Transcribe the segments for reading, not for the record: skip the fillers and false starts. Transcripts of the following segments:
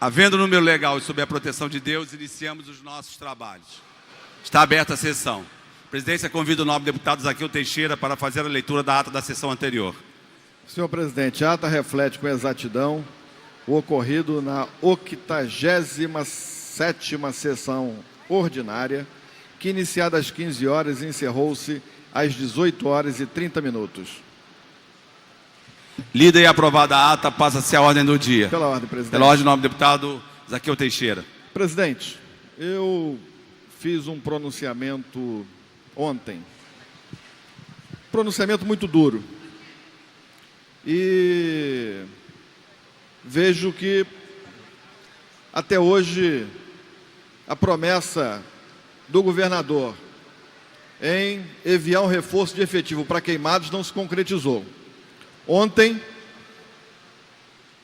Havendo número legal e sob a proteção de Deus, iniciamos os nossos trabalhos. Está aberta a sessão. A presidência convida o nobre deputado Zaqueu Teixeira para fazer a leitura da ata da sessão anterior. Senhor presidente, a ata reflete com exatidão o ocorrido na 87ª sessão ordinária, que, iniciada às 15 horas, encerrou-se às 18h30. Lida e aprovada a ata, passa-se a ordem do dia. Pela ordem, presidente. Pela ordem, nobre deputado Zaqueu Teixeira. Presidente, eu fiz um pronunciamento ontem. Pronunciamento muito duro. E vejo que, até hoje, a promessa do governador em enviar um reforço de efetivo para Queimados não se concretizou. Ontem,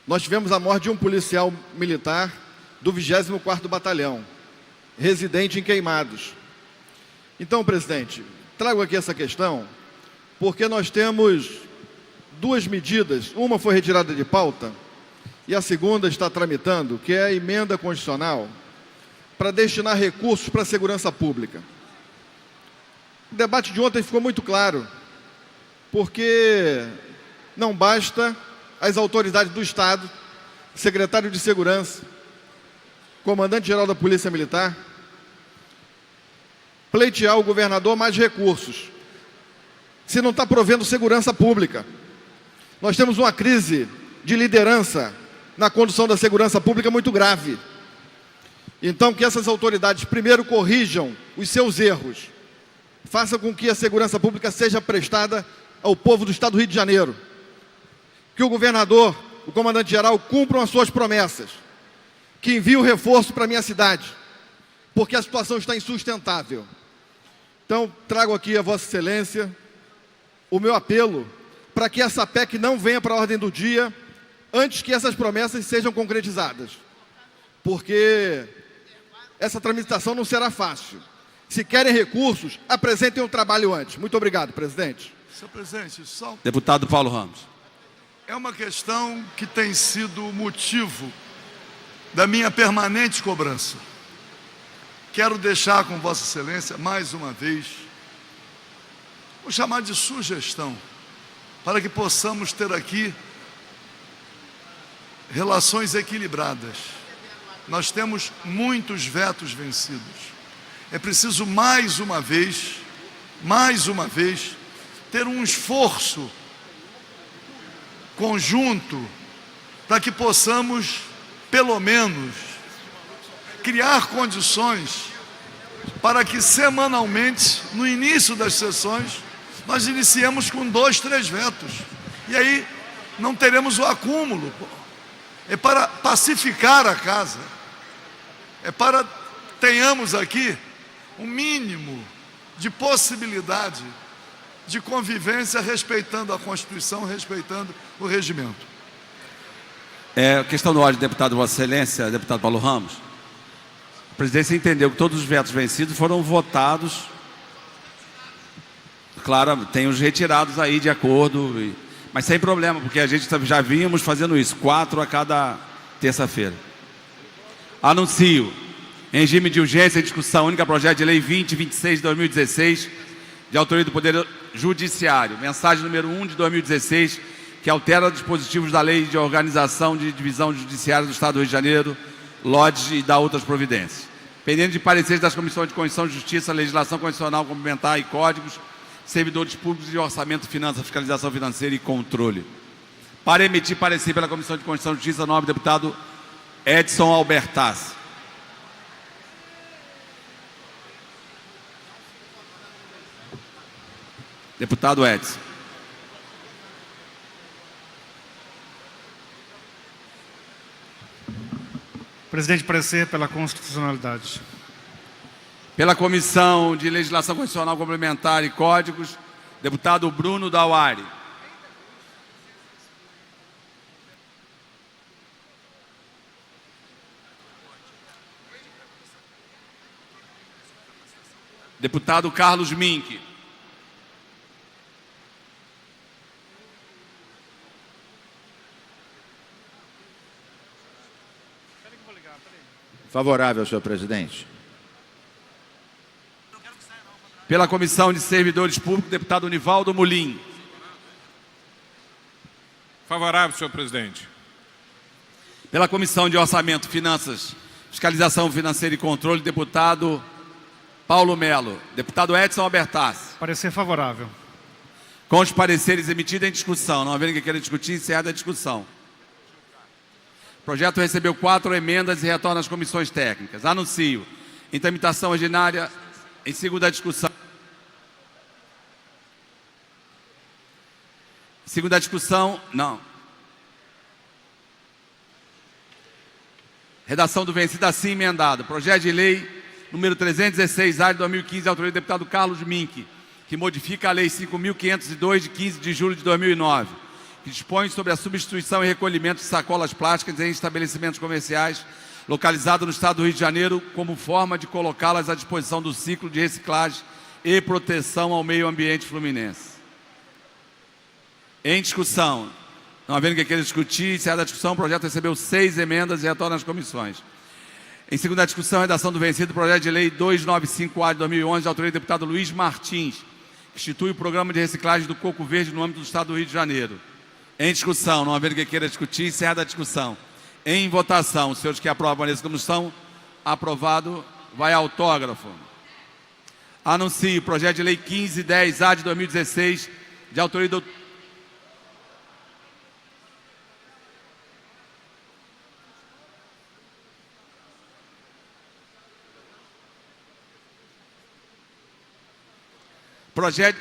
nós tivemos a morte de um policial militar do 24º Batalhão, residente em Queimados. Então, presidente, trago aqui essa questão porque nós temos duas medidas. Uma foi retirada de pauta e a segunda está tramitando, que é a emenda constitucional para destinar recursos para a segurança pública. O debate de ontem ficou muito claro, porque não basta as autoridades do Estado, secretário de Segurança, comandante-geral da Polícia Militar, pleitear ao governador mais recursos, se não está provendo segurança pública. Nós temos uma crise de liderança na condução da segurança pública muito grave. Então, que essas autoridades primeiro corrijam os seus erros, façam com que a segurança pública seja prestada ao povo do Estado do Rio de Janeiro. Que o governador, o comandante-geral, cumpram as suas promessas. Que envie o reforço para a minha cidade, porque a situação está insustentável. Então, trago aqui a Vossa Excelência o meu apelo para que essa PEC não venha para a ordem do dia antes que essas promessas sejam concretizadas. Porque essa tramitação não será fácil. Se querem recursos, apresentem o trabalho antes. Muito obrigado, presidente. Senhor presidente, só Deputado Paulo Ramos. é uma questão que tem sido motivo da minha permanente cobrança. Quero deixar com Vossa Excelência, mais uma vez, vou chamar de sugestão, para que possamos ter aqui relações equilibradas. Nós temos muitos vetos vencidos. É preciso, mais uma vez, ter um esforço conjunto para que possamos, pelo menos, criar condições para que semanalmente, no início das sessões, nós iniciemos com 2, 3 vetos. E aí não teremos o acúmulo. É para pacificar a casa. É para tenhamos aqui um mínimo de possibilidade de convivência, respeitando a Constituição, respeitando o regimento. Questão do ordem, deputado Vossa Excelência, deputado Paulo Ramos. A presidência entendeu que todos os vetos vencidos foram votados. Claro, tem os retirados aí de acordo, mas sem problema, porque a gente já vínhamos fazendo isso, 4 a cada terça-feira. Anuncio, em regime de urgência, em discussão única, projeto de lei 2026 de 2016, de autoria do Poder Judiciário, mensagem número 1 de 2016, que altera dispositivos da Lei de Organização de Divisão Judiciária do Estado do Rio de Janeiro, LODGE, e dá outras providências. Pendente de pareceres das Comissões de Constituição, Justiça, Legislação Constitucional Complementar e Códigos, Servidores Públicos de Orçamento, Finanças, Fiscalização Financeira e Controle. Para emitir parecer pela Comissão de Constituição e Justiça, nobre deputado Edson Albertaz. Deputado Edson. Presidente, parecer pela constitucionalidade. Pela Comissão de Legislação Constitucional Complementar e Códigos, deputado Bruno Dauari. Deputado Carlos Mink. Favorável, senhor presidente. Pela Comissão de Servidores Públicos, deputado Nivaldo Mulim. Favorável, senhor presidente. Pela Comissão de Orçamento, Finanças, Fiscalização Financeira e Controle, deputado Paulo Melo. Deputado Edson Albertassi. Parecer favorável. Com os pareceres emitidos em discussão, não havendo quem queira discutir, encerrada a discussão. O projeto recebeu 4 emendas e retorna às comissões técnicas. Anuncio em tramitação ordinária, em segunda discussão. Segunda discussão, não. Redação do vencido assim emendado. Projeto de lei número 316A de 2015, autoria do deputado Carlos Mink, que modifica a lei 5.502 de 15 de julho de 2009, que dispõe sobre a substituição e recolhimento de sacolas plásticas em estabelecimentos comerciais localizados no estado do Rio de Janeiro, como forma de colocá-las à disposição do ciclo de reciclagem e proteção ao meio ambiente fluminense. Em discussão, não havendo quem queira discutir, encerrada a discussão, o projeto recebeu 6 emendas e retorna às comissões. Em segunda discussão, redação do vencido, projeto de lei 295A de 2011, de autoria do deputado Luiz Martins, que institui o programa de reciclagem do coco verde no âmbito do estado do Rio de Janeiro. Em discussão, não havendo quem queira discutir, encerrada a discussão. Em votação, os senhores que aprovam nessa comissão, aprovado, vai autógrafo. Anuncio o projeto de lei 1510A de 2016, de autoria do projeto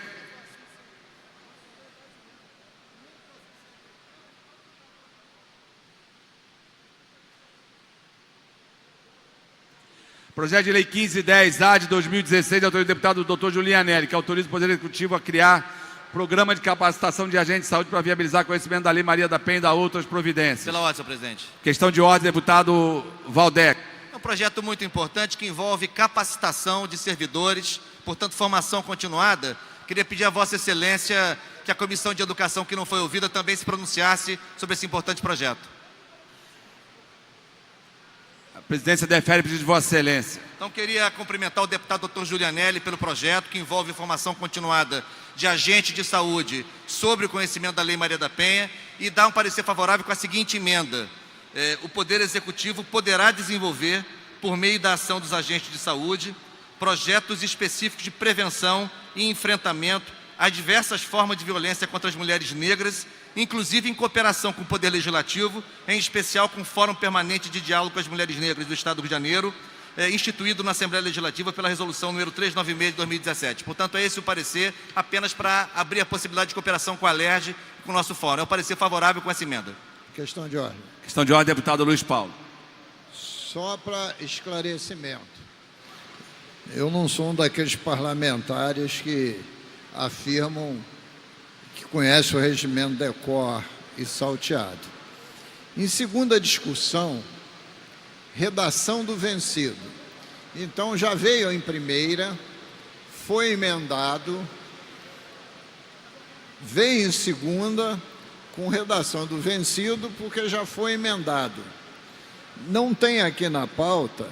de lei 1510A de 2016, de autoria do deputado Dr. Julianelli, que autoriza o Poder Executivo a criar programa de capacitação de agentes de saúde para viabilizar conhecimento da Lei Maria da Penha e da outras providências. Pela ordem, senhor presidente. Questão de ordem, deputado Valdec. É um projeto muito importante que envolve capacitação de servidores, portanto, formação continuada. Queria pedir a Vossa Excelência que a Comissão de Educação, que não foi ouvida, também se pronunciasse sobre esse importante projeto. A presidência defere o pedido de Vossa Excelência. Então, queria cumprimentar o deputado Dr. Julianelli pelo projeto que envolve formação continuada de agente de saúde sobre o conhecimento da Lei Maria da Penha e dar um parecer favorável com a seguinte emenda. O Poder Executivo poderá desenvolver, por meio da ação dos agentes de saúde, projetos específicos de prevenção e enfrentamento a diversas formas de violência contra as mulheres negras, inclusive em cooperação com o Poder Legislativo, em especial com o Fórum Permanente de Diálogo com as Mulheres Negras do Estado do Rio de Janeiro, instituído na Assembleia Legislativa pela Resolução número 396 de 2017. Portanto, é esse o parecer, apenas para abrir a possibilidade de cooperação com a LERJ e com o nosso Fórum. É o parecer favorável com essa emenda. Questão de ordem. Questão de ordem, deputado Luiz Paulo. Só para esclarecimento. Eu não sou um daqueles parlamentares que afirmam que conhece o regimento de cor e salteado. Em segunda discussão, redação do vencido. Então, já veio em primeira, foi emendado, veio em segunda, com redação do vencido, porque já foi emendado. Não tem aqui na pauta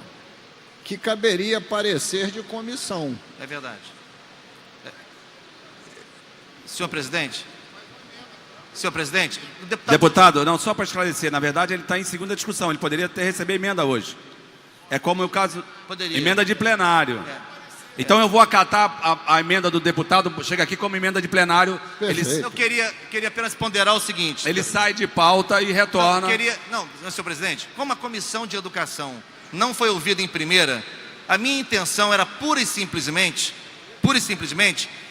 que caberia parecer de comissão. É verdade. Senhor presidente, o deputado, não, só para esclarecer, na verdade ele está em segunda discussão, ele poderia ter recebido emenda hoje. É como o caso, emenda de plenário. Então eu vou acatar a emenda do deputado, chega aqui como emenda de plenário. Eu queria apenas ponderar o seguinte. Ele sai de pauta e retorna. Não, senhor presidente, como a Comissão de Educação não foi ouvida em primeira, a minha intenção era pura e simplesmente,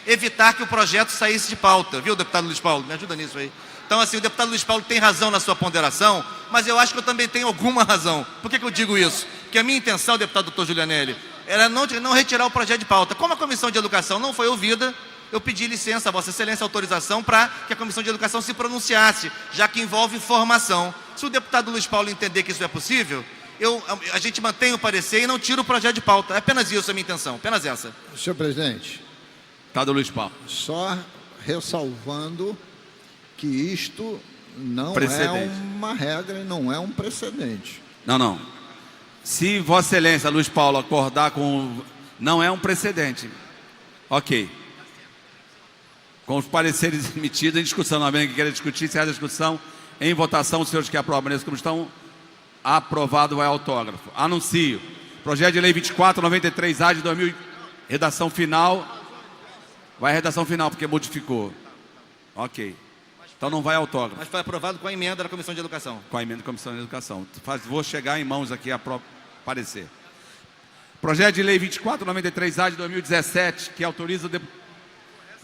evitar que o projeto saísse de pauta, viu, deputado Luiz Paulo? Me ajuda nisso aí. Então, assim, o deputado Luiz Paulo tem razão na sua ponderação, mas eu acho que eu também tenho alguma razão. Por que eu digo isso? Porque a minha intenção, deputado Dr. Julianelli, era não retirar o projeto de pauta. Como a Comissão de Educação não foi ouvida, eu pedi licença a Vossa Excelência, autorização, para que a Comissão de Educação se pronunciasse, já que envolve formação. Se o deputado Luiz Paulo entender que isso é possível, a gente mantém o parecer e não tira o projeto de pauta. É apenas isso a minha intenção, apenas essa. Senhor presidente. Deputado Luiz Paulo. Só ressalvando que isto não é uma regra e não é um precedente. Não. Se Vossa Excelência Luiz Paulo acordar com... Não é um precedente. Ok. Com os pareceres emitidos em discussão, não havendo que queira discutir, encerra a discussão. Em votação, os senhores que aprovam nesse como estão, aprovado, vai autógrafo. Anuncio. Projeto de Lei 2493-A de 2000, redação final. Vai a redação final, porque modificou. Ok. Então não vai autógrafo. Mas foi aprovado com a emenda da Comissão de Educação. Com a emenda da Comissão de Educação. Vou chegar em mãos aqui a parecer. Projeto de Lei 2493-A de 2017, que autoriza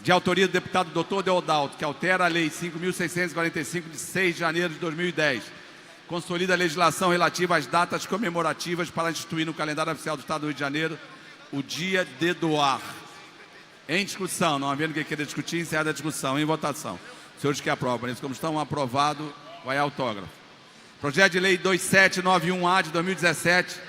de autoria do deputado Dr. Deodalto, que altera a Lei 5.645 de 6 de janeiro de 2010. Consolida a legislação relativa às datas comemorativas para instituir no calendário oficial do Estado do Rio de Janeiro o Dia de Doar. Em discussão, não havendo quem queira discutir, encerra a discussão. Em votação. Senhores que aprovam, como estão, aprovado, vai autógrafo. Projeto de Lei 2791-A de 2017.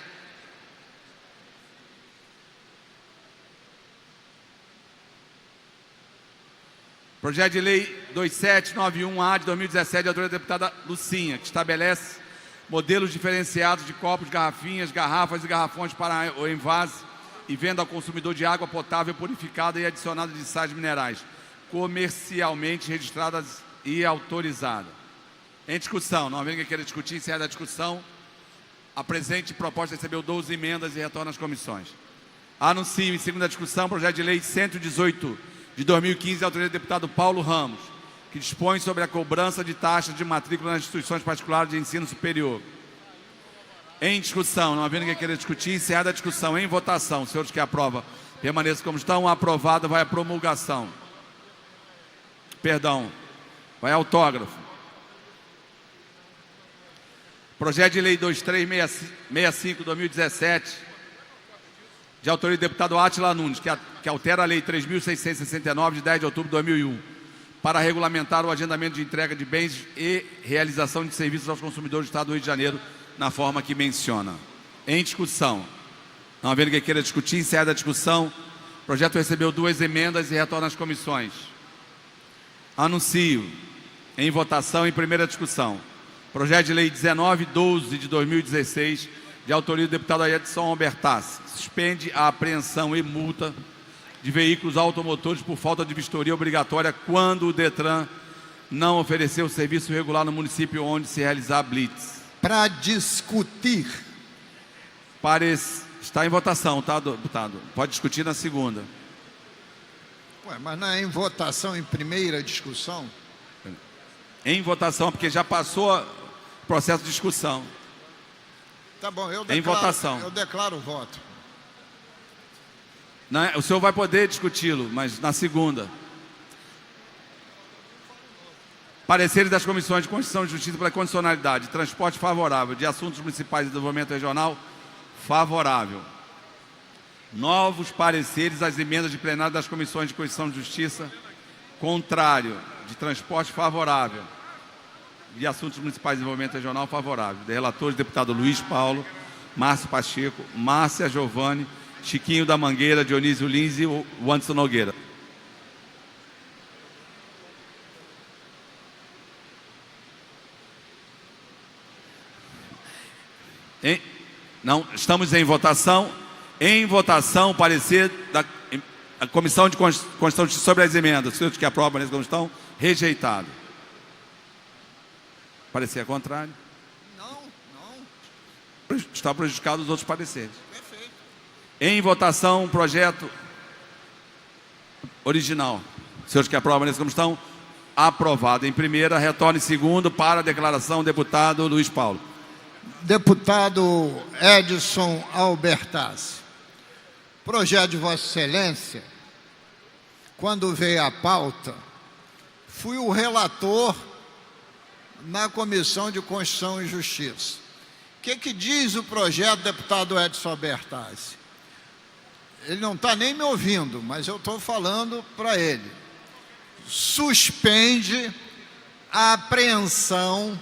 Projeto de Lei 2791-A de 2017, de autoria da deputada Lucinha, que estabelece modelos diferenciados de copos, garrafinhas, garrafas e garrafões para o envase e venda ao consumidor de água potável purificada e adicionada de sais minerais, comercialmente registradas e autorizadas. Em discussão, não havendo quem queira discutir, encerra a discussão. A presente proposta recebeu 12 emendas e retorna às comissões. Anuncio em segunda discussão, projeto de Lei 118 de 2015, autoria do deputado Paulo Ramos, que dispõe sobre a cobrança de taxas de matrícula nas instituições particulares de ensino superior. Em discussão, não havendo quem queira discutir, encerrada a discussão. Em votação, os senhores que aprovam, permaneçam como estão. Aprovado, vai a promulgação. Perdão, vai autógrafo. Projeto de Lei 2365/2017, de autoria do deputado Átila Nunes, que altera a Lei 3.669, de 10 de outubro de 2001, para regulamentar o agendamento de entrega de bens e realização de serviços aos consumidores do Estado do Rio de Janeiro, na forma que menciona. Em discussão, não havendo quem queira discutir, encerra a discussão. O projeto recebeu 2 emendas e retorna às comissões. Anuncio em votação em primeira discussão. Projeto de Lei 1912 de 2016, de autoria do deputado Edson Albertas, suspende a apreensão e multa de veículos automotores por falta de vistoria obrigatória quando o Detran não oferecer o serviço regular no município onde se realizar blitz. Para discutir. Está em votação, tá, deputado? Pode discutir na segunda. Ué, mas não é em votação em primeira discussão? Em votação, porque já passou o processo de discussão. Tá bom, em votação. Eu declaro o voto. Não, o senhor vai poder discuti-lo, mas na segunda. Pareceres das comissões de Constituição e Justiça pela condicionalidade, transporte favorável, de assuntos municipais e desenvolvimento regional, favorável. Novos pareceres às emendas de plenário das comissões de Constituição e Justiça, contrário, de transporte favorável, de assuntos municipais e desenvolvimento regional, favorável. De relatores, deputado Luiz Paulo, Márcio Pacheco, Márcia Giovanni, Chiquinho da Mangueira, Dionísio Lins e o Anderson Nogueira. Não, estamos em votação. Em votação, parecer da Comissão de Constituição sobre as emendas. Os senhores que aprovam nessa comissão, rejeitado. Parecer contrário. Não. Está prejudicado os outros pareceres. Perfeito. Em votação, o projeto original. Os senhores que aprovam nessa comissão, aprovado. Em primeira, retorna em segundo para a declaração, deputado Luiz Paulo. Deputado Edson Albertas, projeto de Vossa Excelência, quando veio a pauta, fui o relator na Comissão de Constituição e Justiça. O que diz o projeto, deputado Edson Albertas? Ele não está nem me ouvindo, mas eu estou falando para ele. Suspende a apreensão,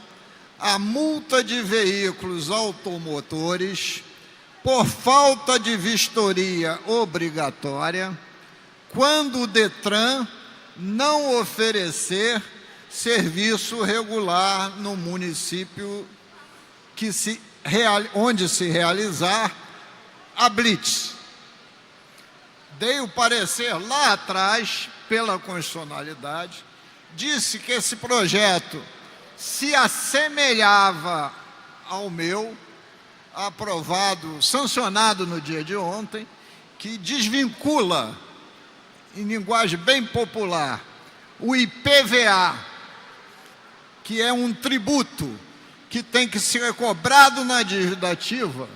a multa de veículos automotores por falta de vistoria obrigatória quando o Detran não oferecer serviço regular no município que se onde se realizar a blitz. Dei o parecer lá atrás, pela constitucionalidade, disse que esse projeto se assemelhava ao meu, aprovado, sancionado no dia de ontem, que desvincula, em linguagem bem popular, o IPVA, que é um tributo que tem que ser cobrado na dívida ativa,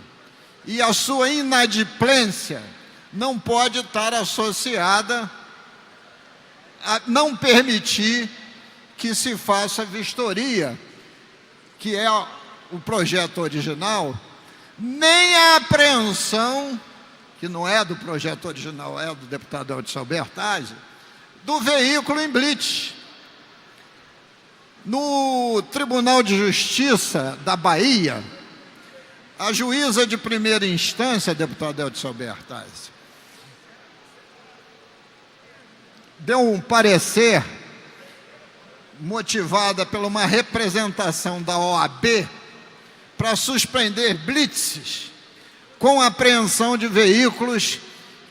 e a sua inadimplência não pode estar associada a não permitir que se faça vistoria, que é o projeto original, nem a apreensão, que não é do projeto original, é do deputado Edson Bertazzi, do veículo em blitz. No Tribunal de Justiça da Bahia, a juíza de primeira instância, deputado Edson Bertazzi, deu um parecer motivada por uma representação da OAB para suspender blitzes com apreensão de veículos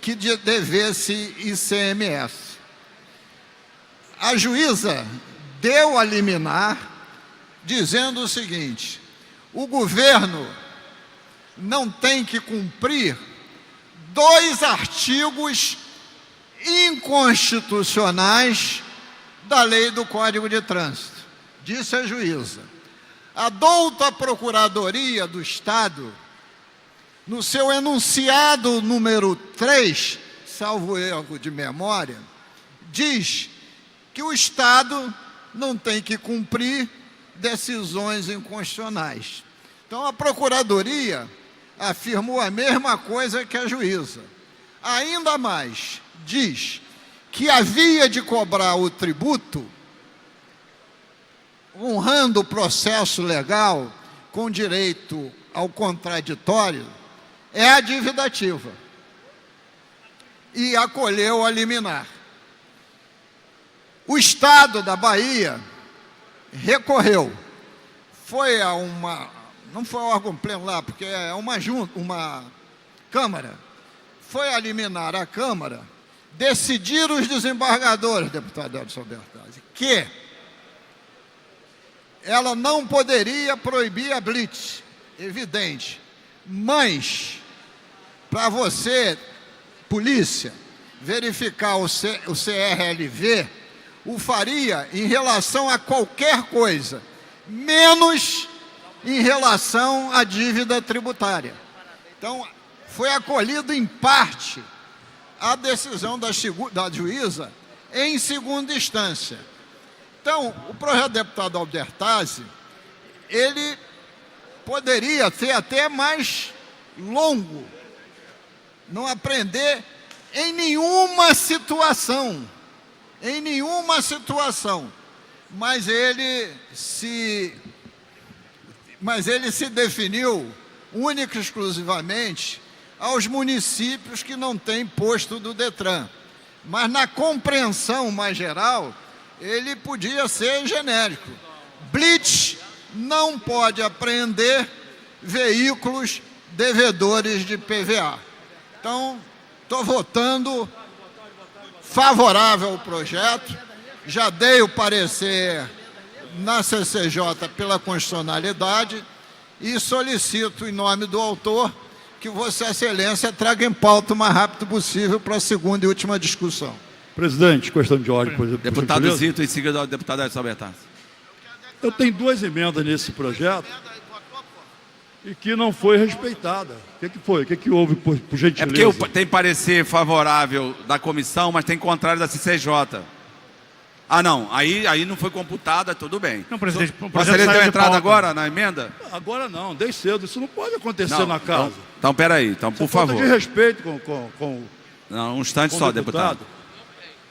que devesse ICMS. A juíza deu a liminar dizendo o seguinte: o governo não tem que cumprir 2 artigos inconstitucionais da lei do Código de Trânsito. Disse a juíza: a douta Procuradoria do Estado, no seu enunciado número 3, salvo erro de memória, diz que o Estado não tem que cumprir decisões inconstitucionais. Então, a Procuradoria afirmou a mesma coisa que a juíza. Ainda mais, diz que havia de cobrar o tributo, honrando o processo legal com direito ao contraditório, é a dívida ativa. E acolheu a liminar. O Estado da Bahia recorreu. Foi a uma... não foi um órgão pleno lá, porque é uma Câmara. Foi a liminar a Câmara, decidiram os desembargadores, deputado Edson Bertazzi, que ela não poderia proibir a blitz, evidente, mas para você, polícia, verificar o CRLV, o faria em relação a qualquer coisa, menos em relação à dívida tributária. Então, foi acolhido em parte a decisão da juíza em segunda instância. Então, o projeto do deputado Bertazzi, ele poderia ser até mais longo, não aprender em nenhuma situação, mas ele se definiu única e exclusivamente aos municípios que não têm posto do Detran. Mas na compreensão mais geral, ele podia ser genérico. Blitz não pode apreender veículos devedores de PVA. Então, estou votando favorável ao projeto, já dei o parecer na CCJ pela constitucionalidade e solicito, em nome do autor, que Vossa Excelência traga em pauta o mais rápido possível para a segunda e última discussão. Presidente, questão de ordem, por Deputado gentileza. Zito, em seguida, o deputado Edson Bertazzi. Eu tenho 2 emendas nesse projeto e que não foi respeitada. O que foi? O que houve, por gentileza? É porque tem parecer favorável da comissão, mas tem contrário da CCJ. Ah, não. Aí não foi computada, tudo bem. Não, presidente, o Vossa projeto Excelência saiu deu de entrada pauta. agora na emenda? Agora não, desde cedo. Isso não pode acontecer Não, na casa. Então, peraí. Então, por Falta favor. de respeito com Não, um instante o só, deputado.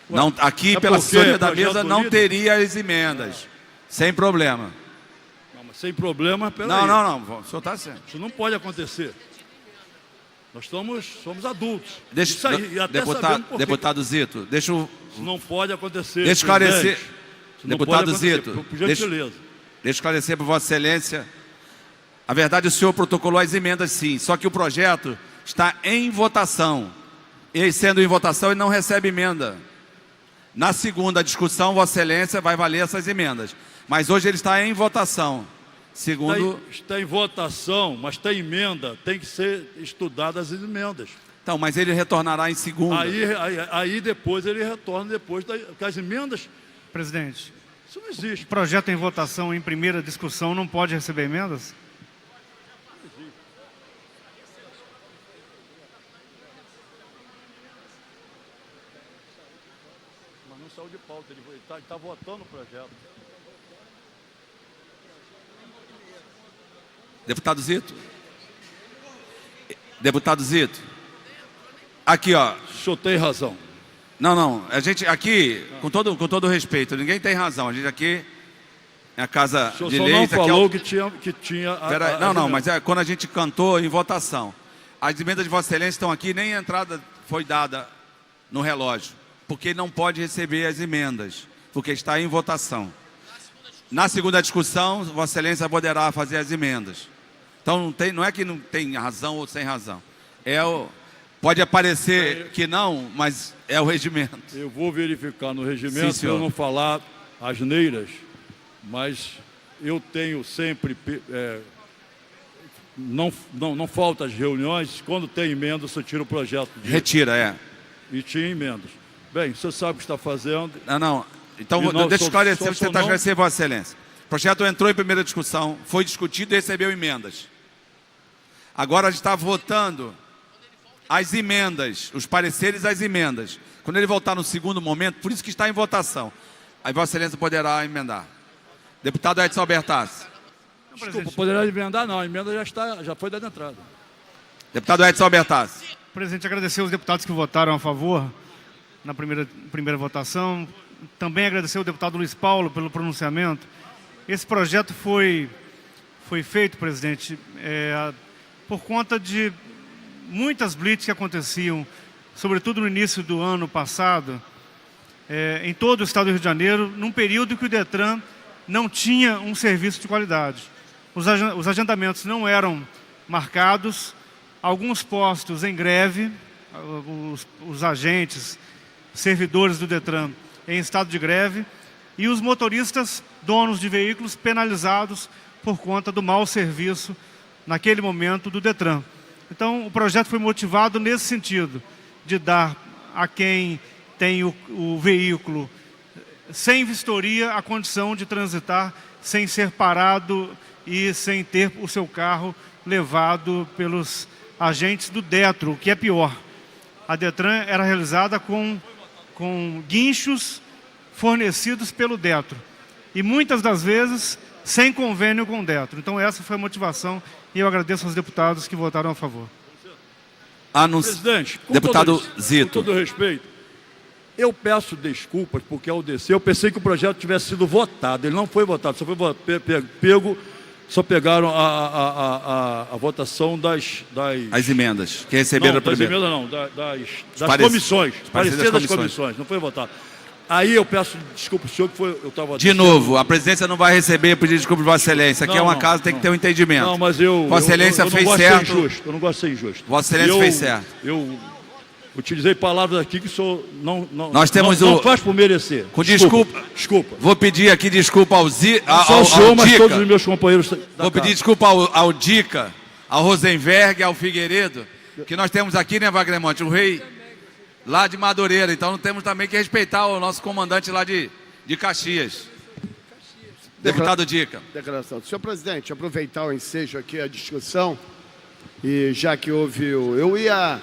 Não, aqui, É pela porque assessoria da projeto mesa, não unido? teria as emendas. Sem problema. Não, mas sem problema, peraí. Não. O senhor está certo. Isso não pode acontecer. Nós somos adultos. Deixa, Isso aí, e até sabemos por quê. deputado Zito, deixa eu Isso não pode acontecer. Deixa eu esclarecer. presidente. Isso não Deputado pode acontecer, Zito, por gentileza. deixa eu esclarecer para Vossa Excelência A verdade, o senhor protocolou as emendas sim, só que o projeto está em votação. E sendo em votação, ele não recebe emenda. Na segunda discussão, Vossa Excelência vai valer essas emendas. Mas hoje ele está em votação. Segundo... Está em votação, mas tem emenda, tem que ser estudadas as emendas. Então, mas ele retornará em segunda. Aí depois ele retorna, depois das emendas. Presidente, Isso não existe. projeto em votação em primeira discussão não pode receber emendas? Mas não saiu de pauta, ele está votando o projeto. Deputado Zito. Deputado Zito. Aqui, ó. O senhor tem razão. Não. A gente aqui, com todo respeito, ninguém tem razão. A gente aqui é a casa O senhor de só leis. não aqui falou é o... que tinha... Não, mas é quando a gente cantou em votação. As emendas de Vossa Excelência estão aqui, nem a entrada foi dada no relógio. Porque não pode receber as emendas, porque está em votação. Na segunda discussão, Vossa Excelência poderá fazer as emendas. Então não é que não tem razão ou sem razão. Pode aparecer que não, mas é o regimento. Eu vou verificar no regimento, Sim, para eu não falar asneiras, mas eu tenho sempre... não falta as reuniões, quando tem emenda, você tira o projeto. Retira, E tinha emendas. Bem, você sabe o que está fazendo. Não. Então, deixa eu esclarecer, você está esclarecendo, Vossa Excelência. O projeto entrou em primeira discussão, foi discutido e recebeu emendas. Agora a gente está votando as emendas, os pareceres às emendas. Quando ele voltar no segundo momento, por isso que está em votação, aí Vossa Excelência poderá emendar. Deputado Edson Albertassi. Desculpa, poderá emendar? Não, a emenda já foi dada entrada. Deputado Edson Albertassi. Presidente, agradecer aos deputados que votaram a favor na primeira votação. Também agradecer ao deputado Luiz Paulo pelo pronunciamento. Esse projeto foi feito, presidente, por conta de muitas blitz que aconteciam, sobretudo no início do ano passado, em todo o estado do Rio de Janeiro, num período que o Detran não tinha um serviço de qualidade. Os agendamentos não eram marcados, alguns postos em greve, os agentes, servidores do Detran em estado de greve, e os motoristas, donos de veículos, penalizados por conta do mau serviço naquele momento do Detran. Então, o projeto foi motivado nesse sentido, de dar a quem tem o veículo sem vistoria a condição de transitar sem ser parado e sem ter o seu carro levado pelos agentes do Detro, o que é pior. A Detran era realizada com guinchos fornecidos pelo Detro e muitas das vezes sem convênio com o Detro. Então essa foi a motivação e eu agradeço aos deputados que votaram a favor. Presidente, Deputado Zito. Com todo respeito, eu peço desculpas porque ao descer eu pensei que o projeto tivesse sido votado. Ele não foi votado, só foi pego, só pegaram a votação das... As emendas, que receberam primeiro. Das emendas não, das comissões, parecer das comissões, não foi votado. Aí eu peço desculpa ao senhor que eu estava... De novo, a presidência não vai receber pedir desculpa de Vossa Excelência. Aqui é uma casa, tem que ter um entendimento. Não, mas Vossa Excelência fez certo. Eu não gosto de ser injusto. Vossa Excelência fez certo. Eu utilizei palavras aqui que o senhor não faz por merecer. Com desculpa. Vou pedir aqui desculpa ao Zito. Só o senhor, mas todos os meus companheiros. Vou pedir desculpa ao Dica, ao Rosenberg, ao Figueiredo, que nós temos aqui, né, Wagner Monte, o rei lá de Madureira. Então não temos também que respeitar o nosso comandante lá de Caxias. Deputado Dica. Declaração. Senhor presidente, aproveitar o ensejo aqui, a discussão, e já que houve eu ia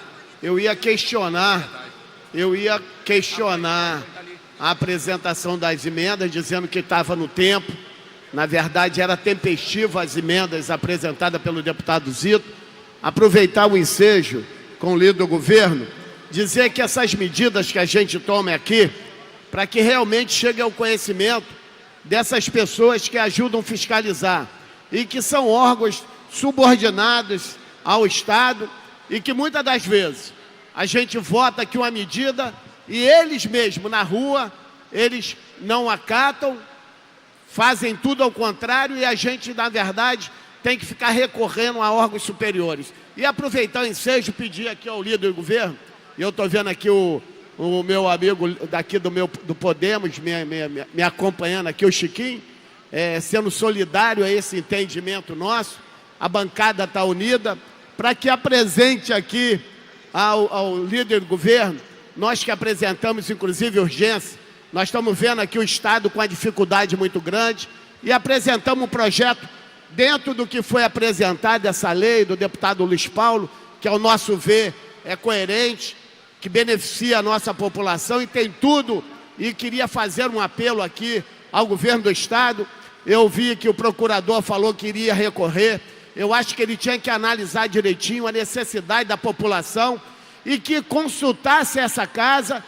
questionar a apresentação das emendas, dizendo que estava no tempo. Na verdade, era tempestivo as emendas apresentadas pelo deputado Zito. Aproveitar o ensejo com o líder do governo, dizer que essas medidas que a gente toma aqui, para que realmente chegue ao conhecimento dessas pessoas que ajudam a fiscalizar e que são órgãos subordinados ao Estado e que muitas das vezes a gente vota aqui uma medida e eles mesmos na rua, eles não acatam, fazem tudo ao contrário e a gente, na verdade, tem que ficar recorrendo a órgãos superiores. E aproveitar o ensejo, pedir aqui ao líder do governo, e eu estou vendo aqui o meu amigo daqui do Podemos me acompanhando aqui, o Chiquinho, sendo solidário a esse entendimento nosso, a bancada está unida, para que apresente aqui ao líder do governo, nós que apresentamos inclusive urgência, nós estamos vendo aqui o Estado com uma dificuldade muito grande, e apresentamos um projeto dentro do que foi apresentado, essa lei do deputado Luiz Paulo, que ao nosso ver é coerente, que beneficia a nossa população e tem tudo, e queria fazer um apelo aqui ao governo do Estado. Eu vi que o procurador falou que iria recorrer, eu acho que ele tinha que analisar direitinho a necessidade da população e que consultasse essa casa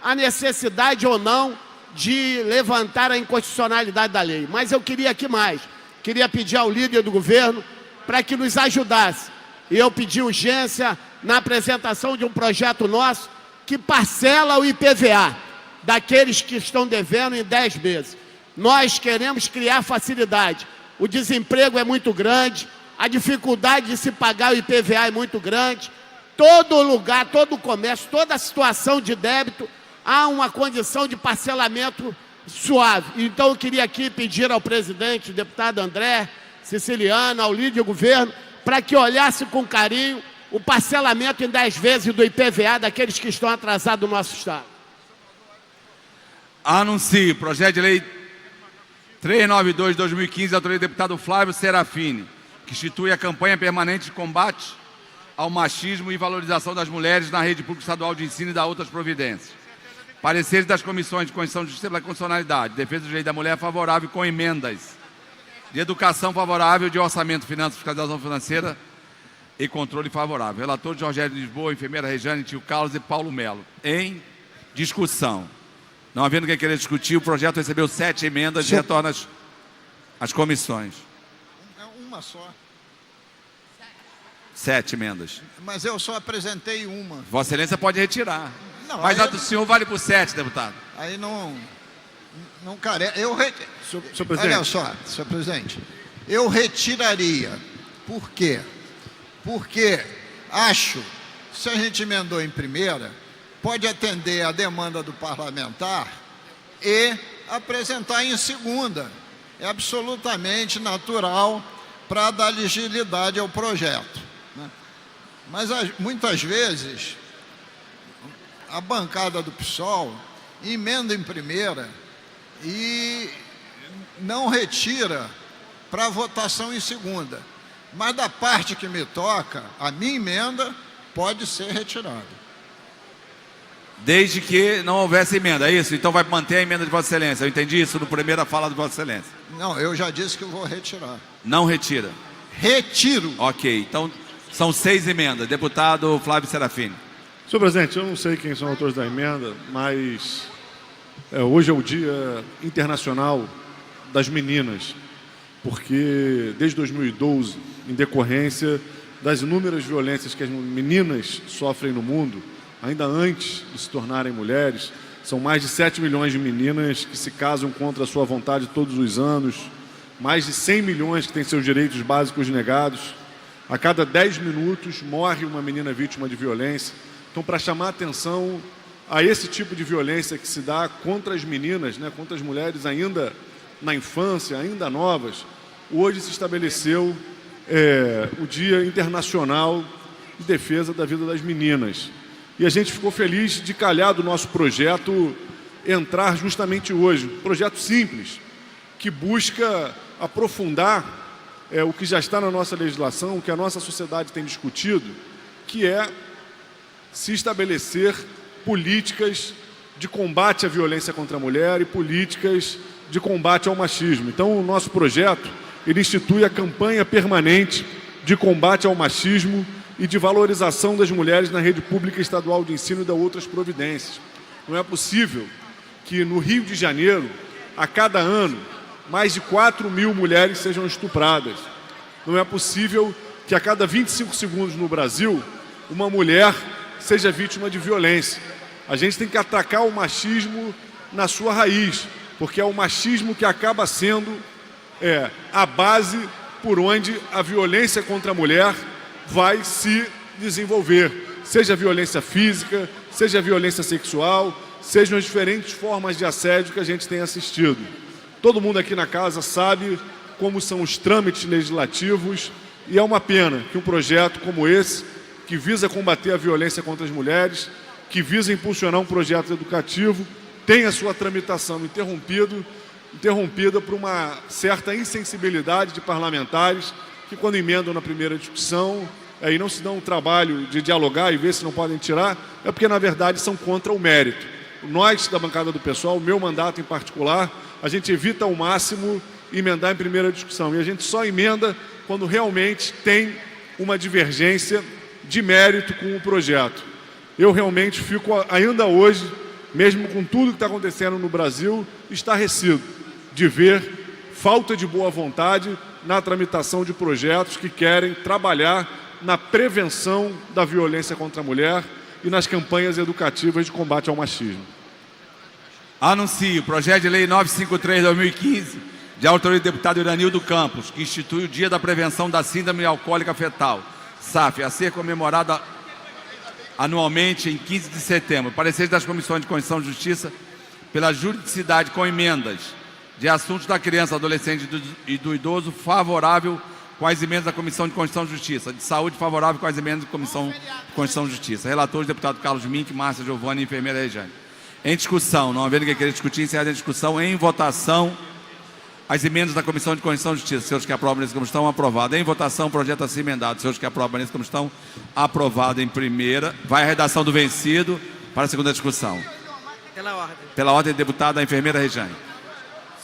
a necessidade ou não de levantar a inconstitucionalidade da lei. Mas eu queria aqui mais, queria pedir ao líder do governo para que nos ajudasse. E eu pedi urgência na apresentação de um projeto nosso que parcela o IPVA daqueles que estão devendo em 10 meses. Nós queremos criar facilidade. O desemprego é muito grande, a dificuldade de se pagar o IPVA é muito grande. Todo lugar, todo comércio, toda situação de débito, há uma condição de parcelamento suave. Então eu queria aqui pedir ao presidente, o deputado André Siciliano, ao líder do governo, para que olhasse com carinho o parcelamento em 10 vezes do IPVA daqueles que estão atrasados no nosso Estado. Anuncio projeto de lei 392 de 2015, autoria do deputado Flávio Serafini, que institui a campanha permanente de combate ao machismo e valorização das mulheres na rede pública estadual de ensino e da outras providências. Pareceres das comissões de Constituição, Justiça e pela Constitucionalidade, Defesa do Direito da Mulher favorável com emendas. De Educação favorável, de Orçamento, Finanças, Fiscalização Financeira e Controle favorável. Relator de Rogério de Lisboa, enfermeira Rejane, Tio Carlos e Paulo Melo. Em discussão. Não havendo quem queira discutir, o projeto recebeu 7 emendas e retorna às comissões. É uma só. 7 emendas. Mas eu só apresentei uma. Vossa Excelência pode retirar. Não, mas a aí do senhor vale por 7, deputado. Aí não carece. Senhor presidente. Olha só, senhor presidente. Eu retiraria. Por quê? Porque acho, se a gente emendou em primeira, pode atender a demanda do parlamentar e apresentar em segunda. É absolutamente natural para dar legitimidade ao projeto. Né? Mas muitas vezes a bancada do PSOL emenda em primeira e não retira para votação em segunda. Mas da parte que me toca, a minha emenda pode ser retirada. Desde que não houvesse emenda, é isso? Então vai manter a emenda de Vossa Excelência. Eu entendi isso na primeira fala de Vossa Excelência. Não, eu já disse que eu vou retirar. Não retira? Retiro. Ok, então são 6 emendas. Deputado Flávio Serafini. Senhor presidente, eu não sei quem são os autores da emenda, mas hoje é o Dia Internacional das Meninas, porque desde 2012, em decorrência das inúmeras violências que as meninas sofrem no mundo, ainda antes de se tornarem mulheres, são mais de 7 milhões de meninas que se casam contra a sua vontade todos os anos, mais de 100 milhões que têm seus direitos básicos negados. A cada 10 minutos morre uma menina vítima de violência. Então, para chamar a atenção a esse tipo de violência que se dá contra as meninas, né, contra as mulheres ainda na infância, ainda novas, hoje se estabeleceu o Dia Internacional de Defesa da Vida das Meninas. E a gente ficou feliz de calhar do nosso projeto entrar justamente hoje. Um projeto simples, que busca aprofundar o que já está na nossa legislação, o que a nossa sociedade tem discutido, que é se estabelecer políticas de combate à violência contra a mulher e políticas de combate ao machismo. Então, o nosso projeto, ele institui a campanha permanente de combate ao machismo e de valorização das mulheres na rede pública estadual de ensino e da outras providências. Não é possível que no Rio de Janeiro, a cada ano, mais de 4.000 mulheres sejam estupradas. Não é possível que a cada 25 segundos no Brasil, uma mulher seja vítima de violência. A gente tem que atacar o machismo na sua raiz, porque é o machismo que acaba sendo a base por onde a violência contra a mulher vai se desenvolver, seja a violência física, seja a violência sexual, sejam as diferentes formas de assédio que a gente tem assistido. Todo mundo aqui na casa sabe como são os trâmites legislativos e é uma pena que um projeto como esse, que visa combater a violência contra as mulheres, que visa impulsionar um projeto educativo, tenha sua tramitação interrompida por uma certa insensibilidade de parlamentares que, quando emendam na primeira discussão, aí não se dão o trabalho de dialogar e ver se não podem tirar, é porque, na verdade, são contra o mérito. Nós, da bancada do pessoal, o meu mandato em particular, a gente evita ao máximo emendar em primeira discussão. E a gente só emenda quando realmente tem uma divergência de mérito com o projeto. Eu realmente fico, ainda hoje, mesmo com tudo que está acontecendo no Brasil, estarrecido de ver falta de boa vontade na tramitação de projetos que querem trabalhar na prevenção da violência contra a mulher e nas campanhas educativas de combate ao machismo. Anuncio o projeto de lei 953/2015, de autoria do deputado Iranildo Campos, que institui o Dia da Prevenção da Síndrome Alcoólica Fetal, SAF, a ser comemorada anualmente em 15 de setembro. Pareceres das Comissões de Constituição e Justiça pela juridicidade com emendas de assuntos da criança, adolescente e do idoso favorável com as emendas da Comissão de Constituição e Justiça, de saúde favorável com as emendas da Comissão de Constituição e Justiça. Relatores, deputado Carlos Mink, Márcia Giovanni e enfermeira Rejane. Em discussão, não havendo ninguém querer discutir, encerrada a discussão, em votação, as emendas da Comissão de Constituição e Justiça. Senhores que aprovam nesse como estão, aprovado. Em votação, o projeto assim emendado. Senhores que aprovam nesse como estão, aprovado em primeira. Vai a redação do vencido para a segunda discussão. Pela ordem. Pela ordem, deputada enfermeira Rejane.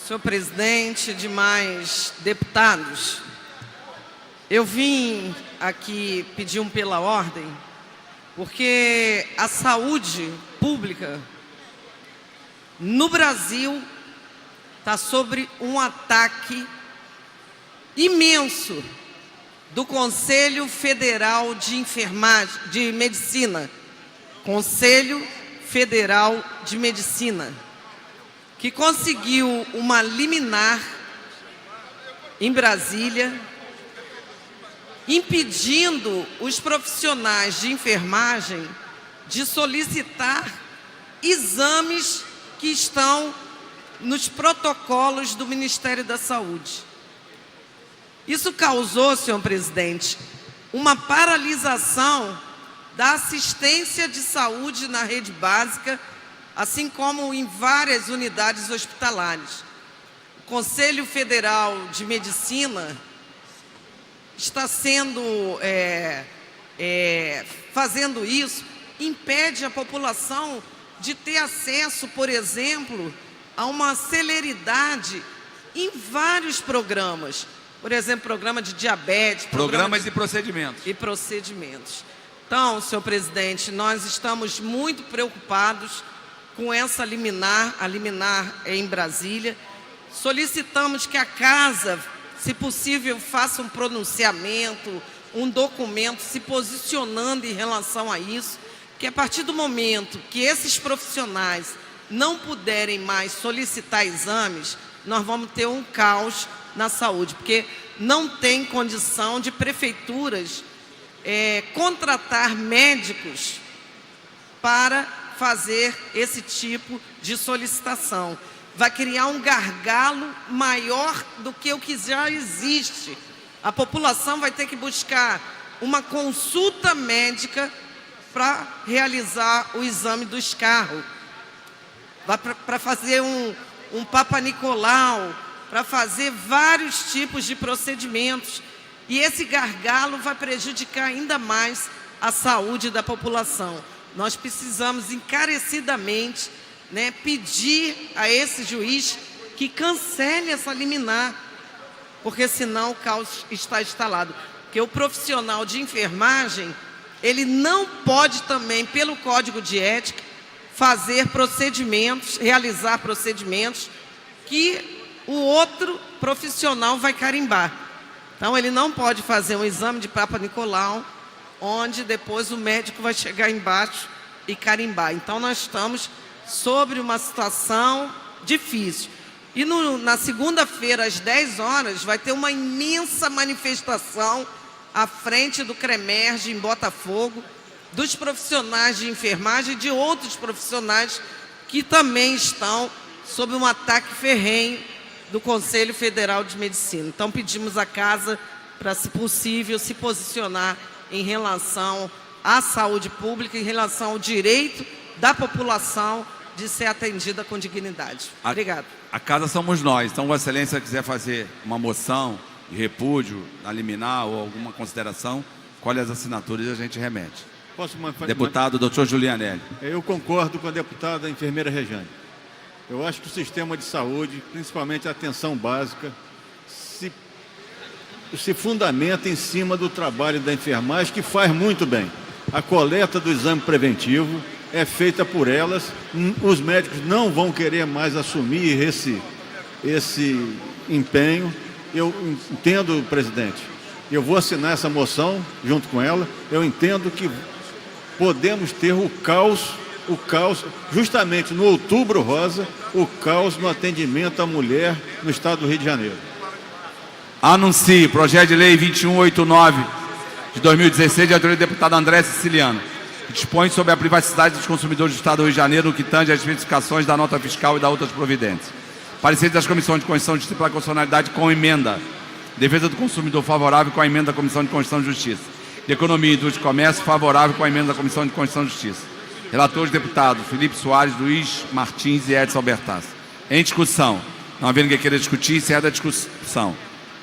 Senhor presidente, demais deputados, eu vim aqui pedir pela ordem, porque a saúde pública no Brasil está sob um ataque imenso do Conselho Federal de Enfermagem, de Medicina, Conselho Federal de Medicina, que conseguiu uma liminar em Brasília, impedindo os profissionais de enfermagem de solicitar exames que estão nos protocolos do Ministério da Saúde. Isso causou, senhor presidente, uma paralisação da assistência de saúde na rede básica, assim como em várias unidades hospitalares. O Conselho Federal de Medicina está fazendo isso, impede a população de ter acesso, por exemplo, a uma celeridade em vários programas. Por exemplo, programa de diabetes. Programas e procedimentos. E procedimentos. Então, senhor presidente, nós estamos muito preocupados com essa liminar, a liminar em Brasília. Solicitamos que a Casa, se possível, faça um pronunciamento, um documento se posicionando em relação a isso, que a partir do momento que esses profissionais não puderem mais solicitar exames, nós vamos ter um caos na saúde, porque não tem condição de prefeituras contratar médicos para fazer esse tipo de solicitação. Vai criar um gargalo maior do que o que já existe. A população vai ter que buscar uma consulta médica para realizar o exame do escarro, para fazer um Papa Nicolau, para fazer vários tipos de procedimentos. E esse gargalo vai prejudicar ainda mais a saúde da população. Nós precisamos encarecidamente, pedir a esse juiz que cancele essa liminar, porque senão o caos está instalado. Porque o profissional de enfermagem, ele não pode também, pelo Código de Ética, fazer procedimentos, realizar procedimentos que o outro profissional vai carimbar. Então, ele não pode fazer um exame de Papa Nicolau, onde depois o médico vai chegar embaixo e carimbar. Então, nós estamos sobre uma situação difícil. E na segunda-feira, às 10 horas, vai ter uma imensa manifestação à frente do CREMERGE, em Botafogo, dos profissionais de enfermagem e de outros profissionais que também estão sob um ataque ferrenho do Conselho Federal de Medicina. Então, pedimos à Casa para, se possível, se posicionar em relação à saúde pública, em relação ao direito da população de ser atendida com dignidade. Obrigada. A Casa somos nós. Então, Vossa Excelência quiser fazer uma moção de repúdio, a liminar ou alguma consideração, colhe as assinaturas e a gente remete. Deputado Dr. Giulianelli. Eu concordo com a deputada enfermeira Rejane. Eu acho que o sistema de saúde, principalmente a atenção básica, se fundamenta em cima do trabalho da enfermagem, que faz muito bem. A coleta do exame preventivo é feita por elas, os médicos não vão querer mais assumir esse empenho. Eu entendo, presidente, eu vou assinar essa moção junto com ela, eu entendo que podemos ter o caos, justamente no Outubro Rosa, o caos no atendimento à mulher no estado do Rio de Janeiro. Anuncio projeto de lei 2189 de 2016, de autoria do deputado André Siciliano, que dispõe sobre a privacidade dos consumidores do estado do Rio de Janeiro no que tange às especificações da nota fiscal e da outras providências. Parecer das comissões de Constituição e Justiça pela constitucionalidade com emenda. Defesa do consumidor favorável com a emenda da Comissão de Constituição e Justiça. De Economia, Indústria e Comércio favorável com a emenda da Comissão de Constituição e Justiça. Relatores deputados Felipe Soares, Luiz Martins e Edson Bertassi. Em discussão. Não havendo ninguém queira discutir, encerra a discussão.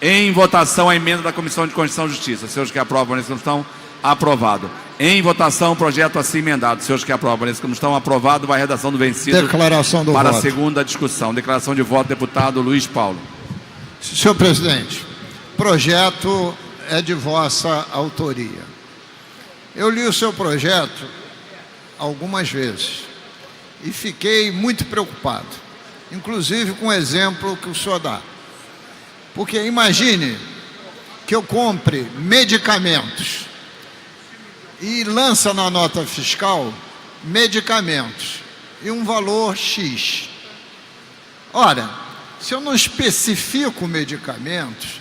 Em votação, a emenda da Comissão de Constituição e Justiça. Senhores que aprovam nessa questão, aprovado. Em votação, o projeto assim emendado. Senhores que aprovam nessa questão, aprovado. Vai a redação do vencido. Declaração do para voto. a segunda discussão. Declaração de voto, deputado Luiz Paulo. Senhor presidente, o projeto é de vossa autoria. Eu li o seu projeto algumas vezes e fiquei muito preocupado, inclusive com o exemplo que o senhor dá. Porque imagine que eu compre medicamentos e lança na nota fiscal medicamentos e um valor X. Ora, se eu não especifico medicamentos,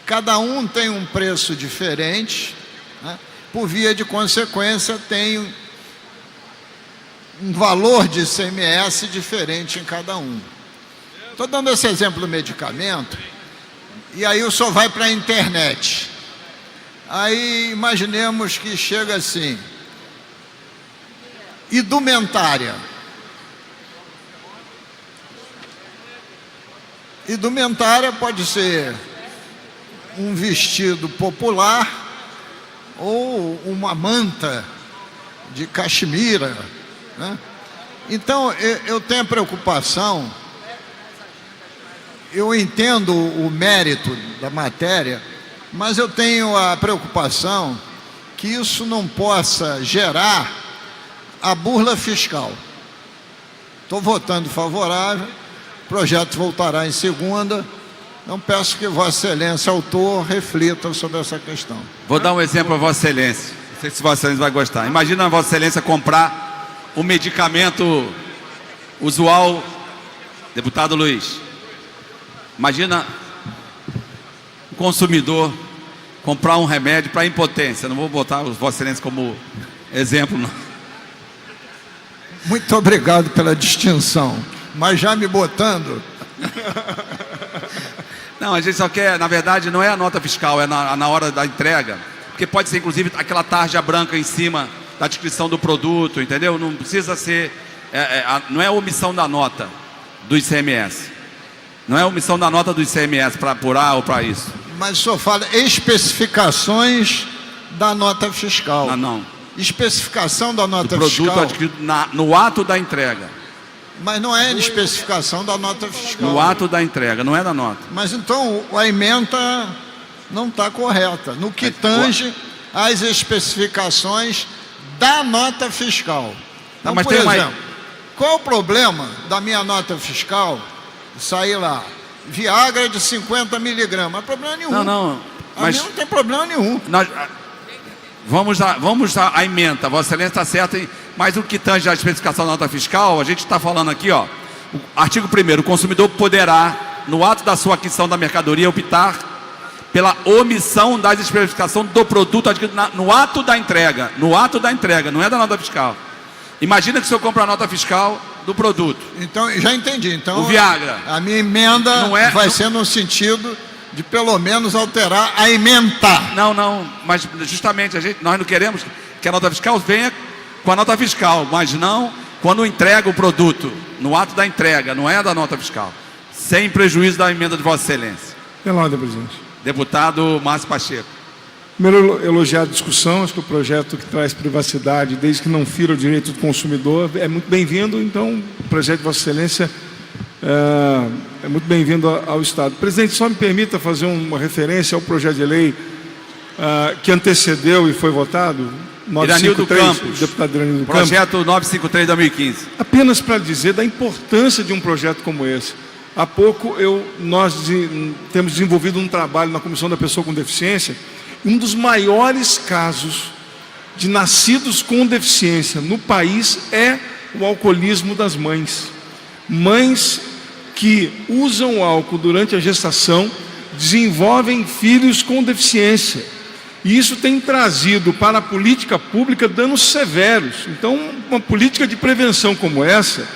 cada um tem um preço diferente, né? Por via de consequência tem um valor de ICMS diferente em cada um. Estou dando esse exemplo do medicamento, e aí o senhor vai para a internet. Aí imaginemos que chega assim, indumentária. Indumentária pode ser um vestido popular ou uma manta de caxemira, né? Então, eu tenho a preocupação, eu entendo o mérito da matéria, mas eu tenho a preocupação que isso não possa gerar a burla fiscal. Estou votando favorável, o projeto voltará em segunda. Então, peço que Vossa Excelência, autor, reflita sobre essa questão. Vou dar um exemplo a Vossa Excelência. Não sei se Vossa Excelência vai gostar. Imagina a Vossa Excelência comprar um medicamento usual, deputado Luiz. Imagina o consumidor comprar um remédio para impotência. Não vou botar o Vossa Excelência como exemplo, não. Muito obrigado pela distinção, mas já me botando... Não, a gente só quer, na verdade, não é a nota fiscal, é na hora da entrega. Porque pode ser, inclusive, aquela tarja branca em cima da descrição do produto, entendeu? Não precisa ser, não é a omissão da nota do ICMS. Não é a omissão da nota do ICMS para apurar ou para isso. Mas o senhor fala especificações da nota fiscal. Não. Especificação da nota do fiscal. produto adquirido no ato da entrega. Mas não é especificação da nota fiscal. No ato da entrega, não é da nota. Mas então a ementa não está correta, no que tange às especificações da nota fiscal. Então, mas por exemplo, qual o problema da minha nota fiscal sair lá? Viagra de 50 miligramas, não é problema nenhum. Não. Mas a mim não tem problema nenhum. Vamos à emenda. Vossa Excelência está certa, mas o que tange à especificação da nota fiscal, a gente está falando aqui, ó, Artigo 1º, o consumidor poderá, no ato da sua aquisição da mercadoria, optar pela omissão da especificação do produto adquirido no ato da entrega. No ato da entrega, não é da nota fiscal. Imagina que o senhor compra a nota fiscal do produto. Então, já entendi. Então, o Viagra. A minha emenda vai ser no sentido de pelo menos alterar a ementa. Não, mas justamente nós não queremos que a nota fiscal venha com a nota fiscal, mas não quando entrega o produto, no ato da entrega, não é da nota fiscal, sem prejuízo da emenda de Vossa Excelência. Pela ordem, presidente. Deputado Márcio Pacheco. Primeiro, elogiar a discussão. Acho que o projeto que traz privacidade, desde que não fira o direito do consumidor, é muito bem-vindo. Então, o projeto de Vossa Excelência é muito bem-vindo ao Estado. Presidente, só me permita fazer uma referência ao projeto de lei que antecedeu e foi votado, 953, Campos, deputado Iranildo Campos. Projeto 953/2015. Apenas para dizer da importância de um projeto como esse. Há pouco nós temos desenvolvido um trabalho na Comissão da Pessoa com Deficiência. Um dos maiores casos de nascidos com deficiência no país é o alcoolismo das mães. Mães que usam álcool durante a gestação desenvolvem filhos com deficiência. E isso tem trazido para a política pública danos severos. Então, uma política de prevenção como essa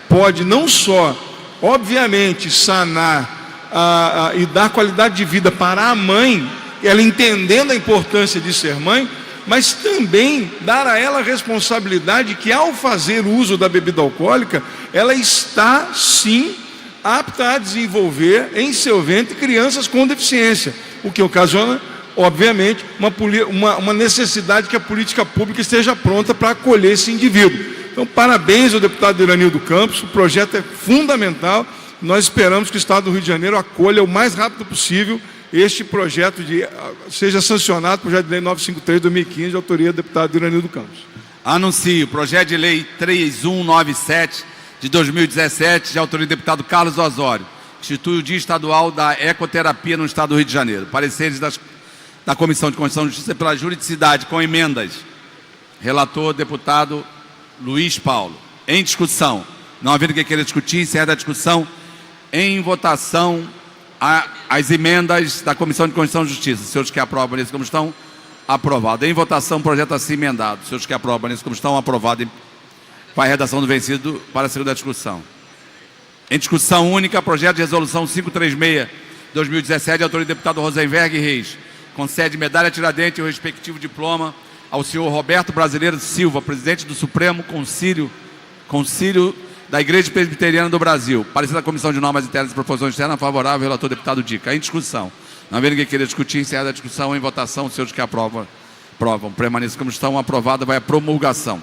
pode não só, obviamente, sanar e dar qualidade de vida para a mãe, ela entendendo a importância de ser mãe, mas também dar a ela a responsabilidade que, ao fazer uso da bebida alcoólica, ela está, sim, apta a desenvolver em seu ventre crianças com deficiência, o que ocasiona, obviamente, uma necessidade que a política pública esteja pronta para acolher esse indivíduo. Então, parabéns ao deputado Iranildo Campos, o projeto é fundamental. Nós esperamos que o Estado do Rio de Janeiro acolha o mais rápido possível este projeto, seja sancionado o projeto de lei 953/2015, de autoria do deputado Iranildo Campos. Anuncio o projeto de lei 3197 de 2017, de autoria do deputado Carlos Osório, institui o Dia Estadual da Ecoterapia no Estado do Rio de Janeiro. Pareceres da Comissão de Constituição e Justiça pela juridicidade, com emendas. Relator, deputado Luiz Paulo. Em discussão. Não havendo quem queira discutir, encerra a discussão. Em votação, as emendas da Comissão de Constituição e Justiça. Senhores que aprovam nesse como estão, aprovado. Em votação, projeto assim emendado. Senhores que aprovam nesse como estão, aprovado. Vai a redação do vencido para a segunda discussão. Em discussão única, projeto de resolução 536/2017, de autoria do deputado Rosenberg Reis. Concede medalha Tiradentes e o respectivo diploma ao senhor Roberto Brasileiro Silva, presidente do Supremo Concílio da Igreja Presbiteriana do Brasil. Parecer da Comissão de Normas Internas e Proposições Externas, favorável, relator deputado Dica. Em discussão. Não havendo ninguém queira discutir, encerra a discussão. Em votação, os senhores que aprovam, permaneçam como estão, aprovada, vai a promulgação.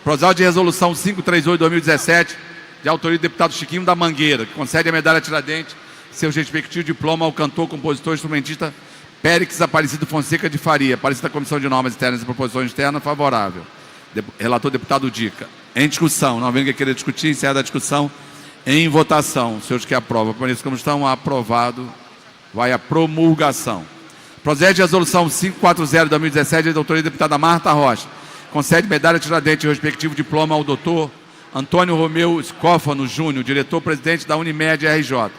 Projeto de resolução 538/2017, de autoria do deputado Chiquinho da Mangueira, que concede a medalha Tiradentes, seu respectivo diploma ao cantor, compositor e instrumentista Périx Aparecido Fonseca de Faria. Parecer da Comissão de Normas Internas e Proposições Externas, favorável. Relator deputado Dica. Em discussão, não havendo quem queira discutir, encerra a discussão. Em votação, os senhores que aprovam, permaneçam como estão, aprovado, vai a promulgação. Projeto de resolução 540/2017, de autoria da deputada Marta Rocha, concede medalha Tiradentes e o respectivo diploma ao doutor Antônio Romeu Scófano Júnior, diretor-presidente da Unimed RJ.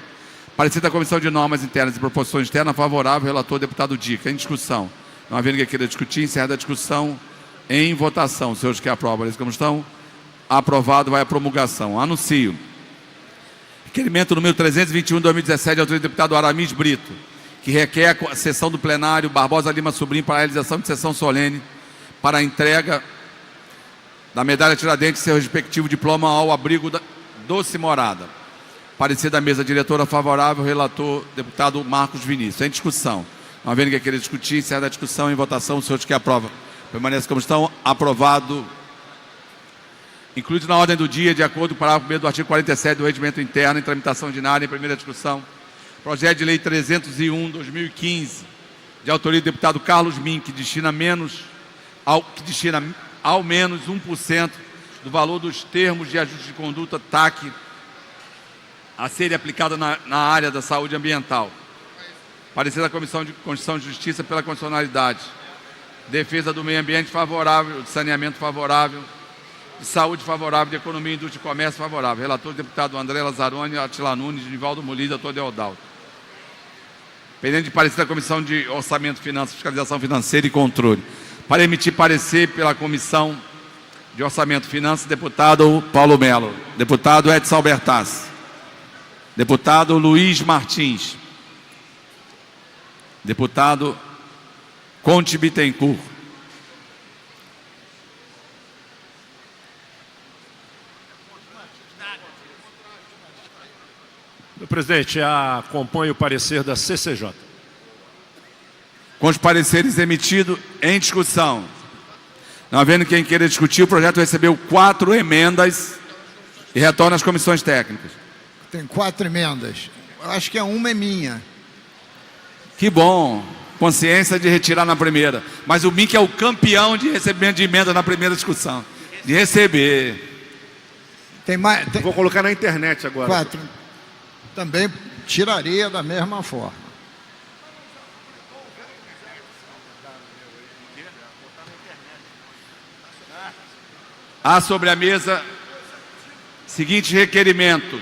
Parecer da Comissão de Normas Internas e Proposições Externas, favorável, relator deputado Dica. Em discussão, não havendo quem queira discutir, encerra a discussão. Em votação, os senhores que aprovam, como estão, aprovado, vai a promulgação. Anuncio. Requerimento número 321/2017, de autoria do deputado Aramis Brito, que requer a sessão do plenário Barbosa Lima Sobrinho para a realização de sessão solene para a entrega da medalha Tiradentes e seu respectivo diploma ao abrigo Doce Morada. Parecer da mesa diretora favorável, relator deputado Marcos Vinícius. Em discussão. Não havendo quem queira discutir, encerra a discussão. Em votação, os senhores que aprovam, permaneçam como estão, aprovado. Incluído na ordem do dia, de acordo com o parágrafo 1º do artigo 47 do Regimento Interno, em tramitação ordinária, em primeira discussão, projeto de lei 301/2015, de autoria do deputado Carlos Min, que destina ao menos 1% do valor dos termos de ajuste de conduta TAC a serem aplicados na área da saúde ambiental. Parecer da Comissão de Constituição e Justiça pela constitucionalidade. Defesa do meio ambiente favorável, de saneamento favorável. de saúde favorável, de economia, indústria e comércio favorável. Relator, deputado André Lazzaroni, Atila Nunes, Nivaldo Molina, doutor Deodalto. Pendente de parecer da Comissão de Orçamento, Finanças, Fiscalização Financeira e Controle. Para emitir parecer pela Comissão de Orçamento e Finanças, deputado Paulo Melo. Deputado Edson Albertas. Deputado Luiz Martins. Deputado Conte Bittencourt. Senhor presidente, acompanho o parecer da CCJ. Com os pareceres emitidos em discussão. Não havendo quem queira discutir, o projeto recebeu 4 emendas e retorna às comissões técnicas. Tem 4 emendas. Eu acho que uma é minha. Que bom. Consciência de retirar na primeira. Mas o MIC é o campeão de recebimento de emenda na primeira discussão. De receber. Tem mais. Vou colocar na internet agora. 4. Também tiraria da mesma forma. Há sobre a mesa seguintes requerimentos.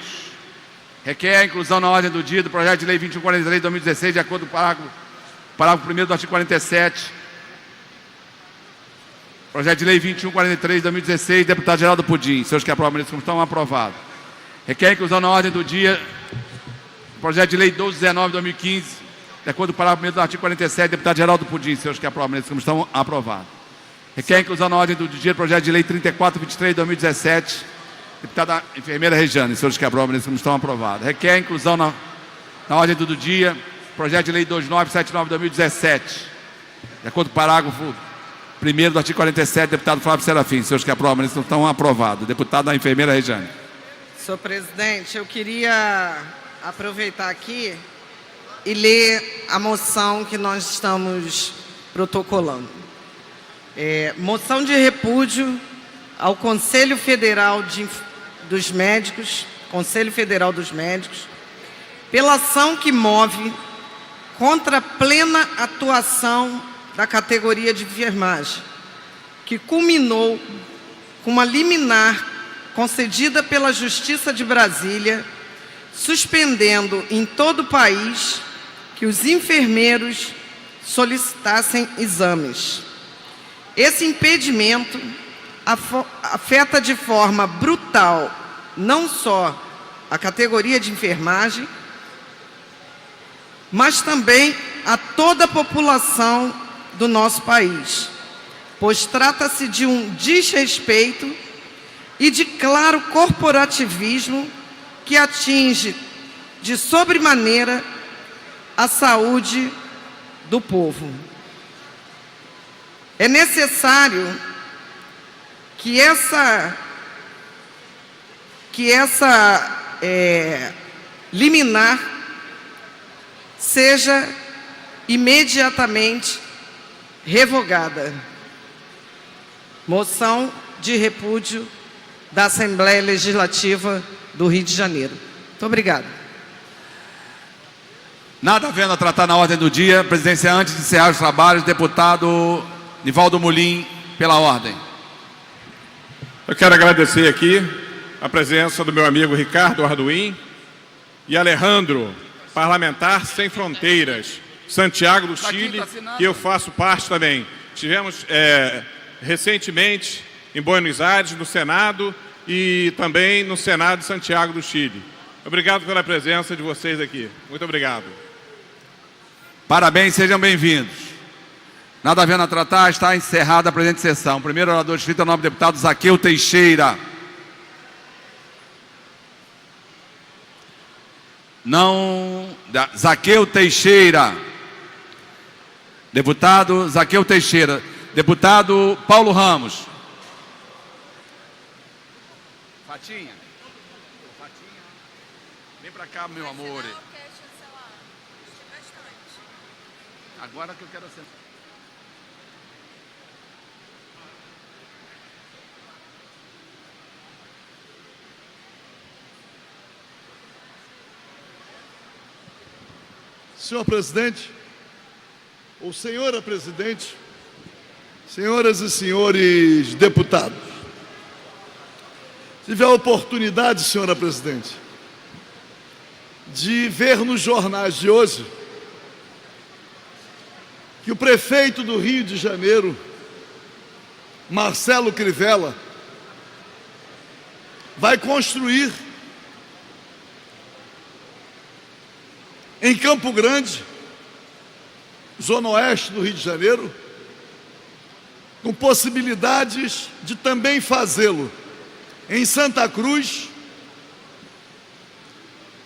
Requer a inclusão na ordem do dia do projeto de lei 2143 de 2016, de acordo com o parágrafo 1º do artigo 47. Projeto de lei 2143 de 2016, deputado Geraldo Pudim. Senhores que aprovam a comissão, aprovado. Requer a inclusão na ordem do dia do projeto de lei 1219 de 2015, de acordo com o parágrafo 1º do artigo 47, deputado Geraldo Pudim. Senhores que aprovam a comissão, aprovado. Requer a inclusão na ordem do dia do projeto de lei 3423 de 2017, deputada enfermeira Regiane. Senhores que aprovam a comissão, aprovado. Requer a inclusão na ordem do dia projeto de lei 2979 de 2017, de acordo com o parágrafo 1º do artigo 47, deputado Flávio Serafim. Senhores que aprovam a comissão, aprovado. Deputada enfermeira Regiane. Senhor presidente, eu queria aproveitar aqui e ler a moção que nós estamos protocolando. Moção de repúdio ao Conselho Federal dos Médicos, Conselho Federal dos Médicos, pela ação que move contra a plena atuação da categoria de enfermagem, que culminou com uma liminar concedida pela Justiça de Brasília, suspendendo em todo o país que os enfermeiros solicitassem exames. Esse impedimento afeta de forma brutal não só a categoria de enfermagem, mas também a toda a população do nosso país, pois trata-se de um desrespeito e de claro corporativismo que atinge de sobremaneira a saúde do povo. É necessário que essa liminar seja imediatamente revogada. Moção de repúdio da Assembleia Legislativa do Rio de Janeiro. Muito obrigada. Nada havendo a tratar na ordem do dia, presidência, antes de encerrar os trabalhos, deputado Nivaldo Molina, pela ordem. Eu quero agradecer aqui a presença do meu amigo Ricardo Arduim e Alejandro, parlamentar sem fronteiras, Santiago do Chile, que eu faço parte também. Tivemos recentemente em Buenos Aires, no Senado, e também no Senado de Santiago do Chile. Obrigado pela presença de vocês aqui. Muito obrigado. Parabéns, sejam bem-vindos. Nada havendo a tratar, está encerrada a presente sessão. Primeiro orador inscrito é o nobre deputado Zaqueu Teixeira. Zaqueu Teixeira. Deputado Zaqueu Teixeira. Deputado Paulo Ramos. Fatinha. Vem pra cá, meu amor. Agora que eu quero sentar. Senhor presidente, ou senhora presidente, senhoras e senhores deputados, Tive a oportunidade, senhora presidente, de ver nos jornais de hoje que o prefeito do Rio de Janeiro, Marcelo Crivella, vai construir em Campo Grande, zona oeste do Rio de Janeiro, com possibilidades de também fazê-lo em Santa Cruz,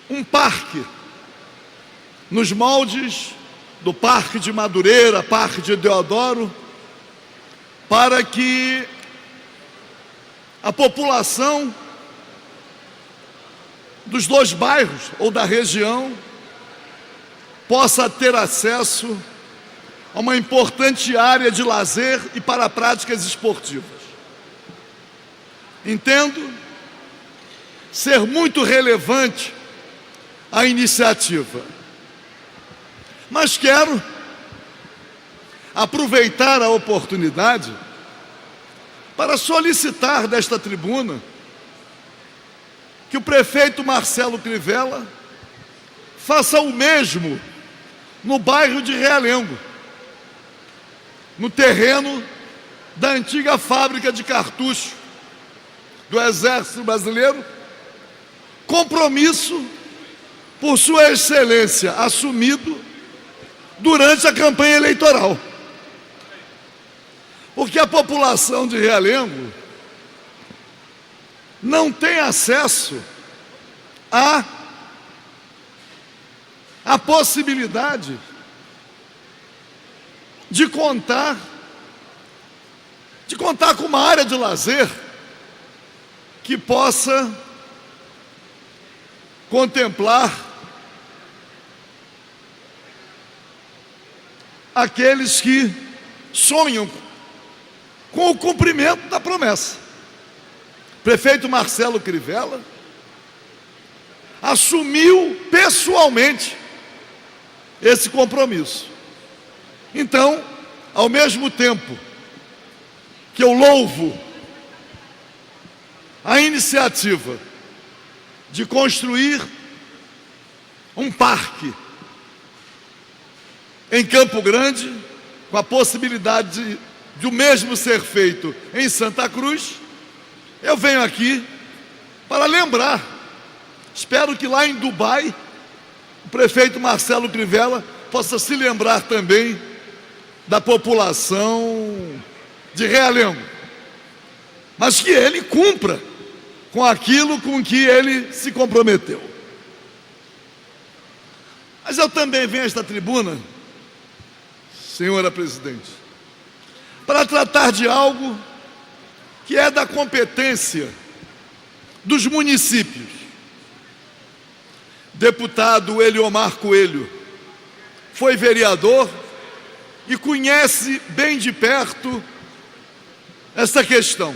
um parque nos moldes do Parque de Madureira, Parque de Deodoro, para que a população dos dois bairros ou da região possa ter acesso a uma importante área de lazer e para práticas esportivas. Entendo ser muito relevante a iniciativa, mas quero aproveitar a oportunidade para solicitar desta tribuna que o prefeito Marcelo Crivella faça o mesmo no bairro de Realengo, no terreno da antiga fábrica de cartucho do Exército Brasileiro, compromisso por Sua Excelência assumido durante a campanha eleitoral. Porque a população de Realengo não tem acesso à possibilidade de contar com uma área de lazer que possa contemplar aqueles que sonham com o cumprimento da promessa. Prefeito Marcelo Crivella assumiu pessoalmente esse compromisso. Então, ao mesmo tempo que eu louvo a iniciativa de construir um parque em Campo Grande, com a possibilidade de o mesmo ser feito em Santa Cruz, eu venho aqui para lembrar, espero que lá em Dubai, o prefeito Marcelo Crivella possa se lembrar também da população de Realengo, mas que ele cumpra com aquilo com que ele se comprometeu. Mas eu também venho a esta tribuna, senhora presidente, para tratar de algo que é da competência dos municípios. Deputado Eliomar Coelho foi vereador e conhece bem de perto essa questão.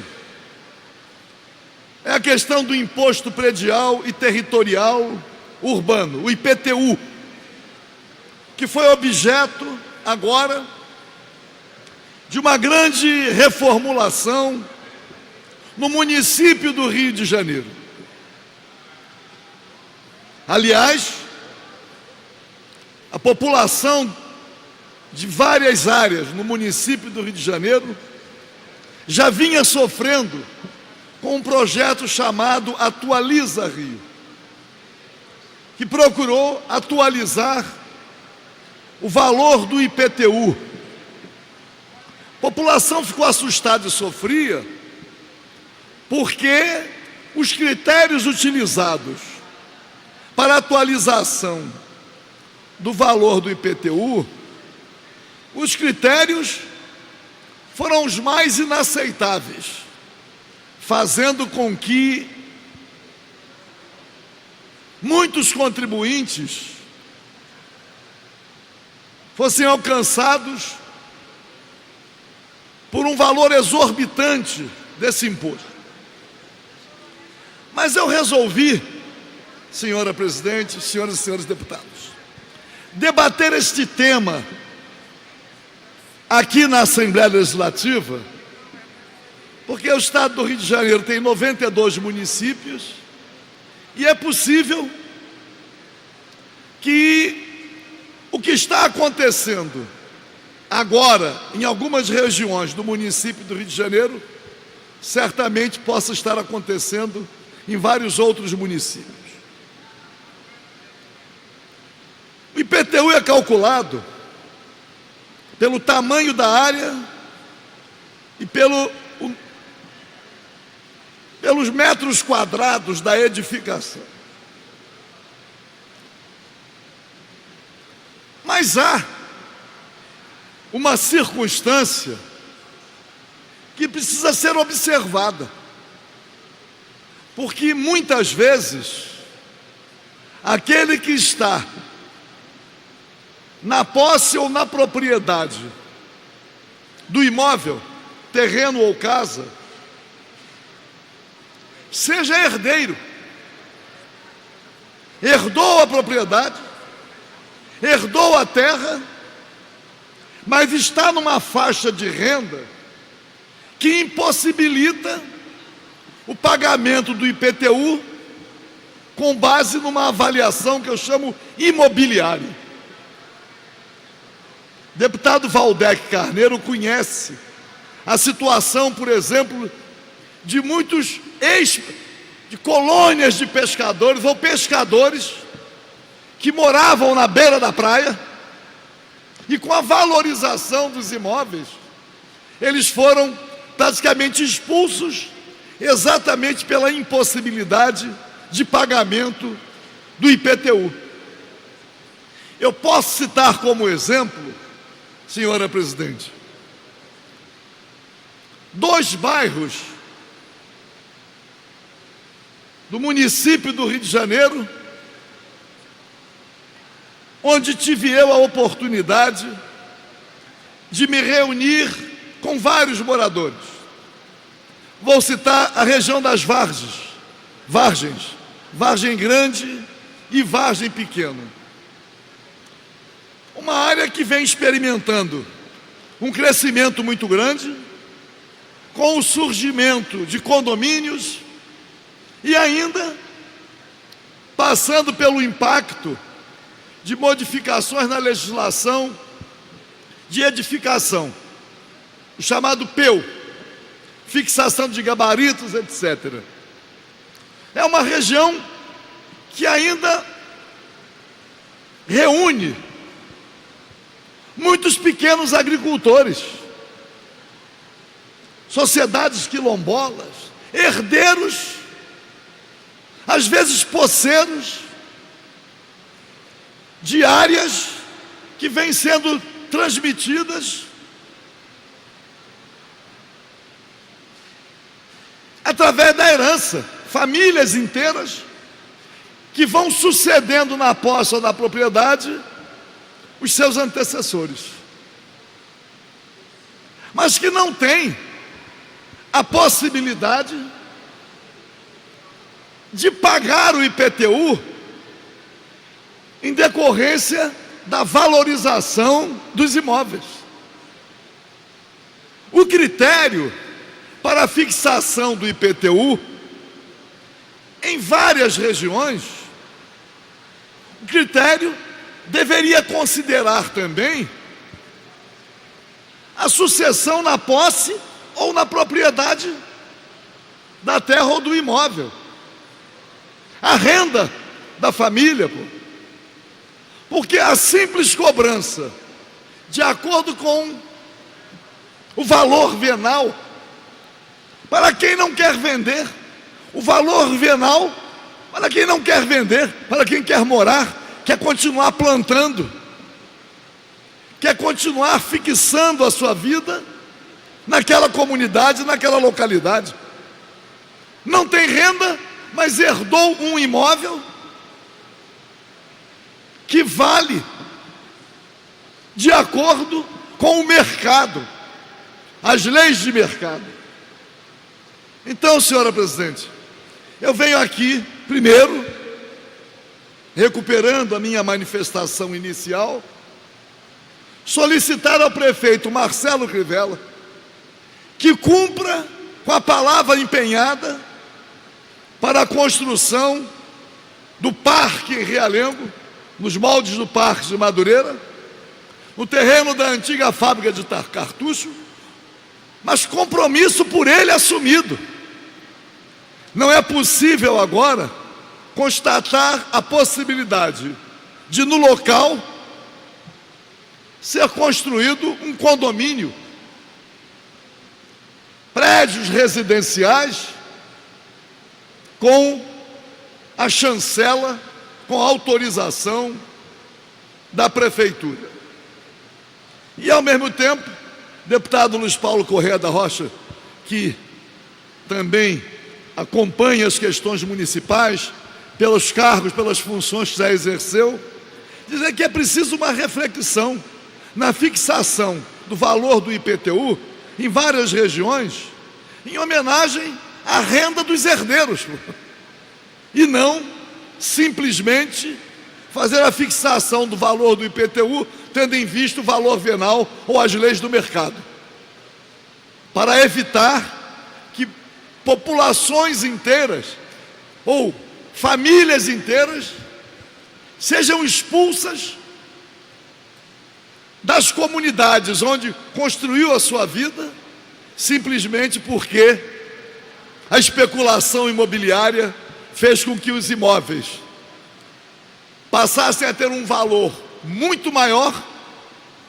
É a questão do Imposto Predial e Territorial Urbano, o IPTU, que foi objeto agora de uma grande reformulação no município do Rio de Janeiro. Aliás, a população de várias áreas no município do Rio de Janeiro já vinha sofrendo com um projeto chamado Atualiza Rio, que procurou atualizar o valor do IPTU. A população ficou assustada e sofria porque os critérios utilizados para a atualização do valor do IPTU, os critérios foram os mais inaceitáveis, fazendo com que muitos contribuintes fossem alcançados por um valor exorbitante desse imposto. Mas eu resolvi, senhora presidente, senhoras e senhores deputados, debater este tema aqui na Assembleia Legislativa, porque o estado do Rio de Janeiro tem 92 municípios e é possível que o que está acontecendo agora em algumas regiões do município do Rio de Janeiro certamente possa estar acontecendo em vários outros municípios. O IPTU é calculado pelo tamanho da área e pelos metros quadrados da edificação. Mas há uma circunstância que precisa ser observada, porque muitas vezes aquele que está na posse ou na propriedade do imóvel, terreno ou casa, seja herdeiro, herdou a propriedade, herdou a terra, mas está numa faixa de renda que impossibilita o pagamento do IPTU com base numa avaliação que eu chamo imobiliária. Deputado Valdec Carneiro conhece a situação, por exemplo, de muitos de colônias de pescadores ou pescadores que moravam na beira da praia e com a valorização dos imóveis, eles foram praticamente expulsos exatamente pela impossibilidade de pagamento do IPTU. Eu posso citar como exemplo, senhora presidente, 2 bairros do município do Rio de Janeiro, onde tive eu a oportunidade de me reunir com vários moradores. Vou citar a região das Vargens, Vargem Grande e Vargem Pequena. Uma área que vem experimentando um crescimento muito grande, com o surgimento de condomínios e ainda passando pelo impacto de modificações na legislação de edificação, o chamado PEU, fixação de gabaritos, etc. É uma região que ainda reúne muitos pequenos agricultores, sociedades quilombolas, herdeiros, às vezes poceiros, de áreas que vêm sendo transmitidas através da herança, famílias inteiras que vão sucedendo na posse ou na propriedade os seus antecessores, mas que não têm a possibilidade de pagar o IPTU em decorrência da valorização dos imóveis. O critério para a fixação do IPTU em várias regiões, o critério deveria considerar também a sucessão na posse ou na propriedade da terra ou do imóvel, a renda da família, porque a simples cobrança, de acordo com o valor venal, para quem não quer vender, o valor venal para quem não quer vender, para quem quer morar, quer continuar plantando, quer continuar fixando a sua vida naquela comunidade, naquela localidade. Não tem renda, mas herdou um imóvel que vale de acordo com o mercado, as leis de mercado. Então, senhora presidente, eu venho aqui, primeiro, recuperando a minha manifestação inicial, solicitar ao prefeito Marcelo Crivella que cumpra com a palavra empenhada para a construção do Parque em Realengo, nos moldes do Parque de Madureira, no terreno da antiga fábrica de cartucho, mas compromisso por ele assumido. Não é possível agora constatar a possibilidade de, no local, ser construído um condomínio, prédios residenciais com a chancela, com a autorização da prefeitura. E, ao mesmo tempo, deputado Luiz Paulo Corrêa da Rocha, que também acompanha as questões municipais, pelos cargos, pelas funções que já exerceu, dizer que é preciso uma reflexão na fixação do valor do IPTU em várias regiões, em homenagem à renda dos herdeiros, e não simplesmente fazer a fixação do valor do IPTU tendo em vista o valor venal ou as leis do mercado, para evitar que populações inteiras ou famílias inteiras sejam expulsas das comunidades onde construiu a sua vida, simplesmente porque a especulação imobiliária fez com que os imóveis passassem a ter um valor muito maior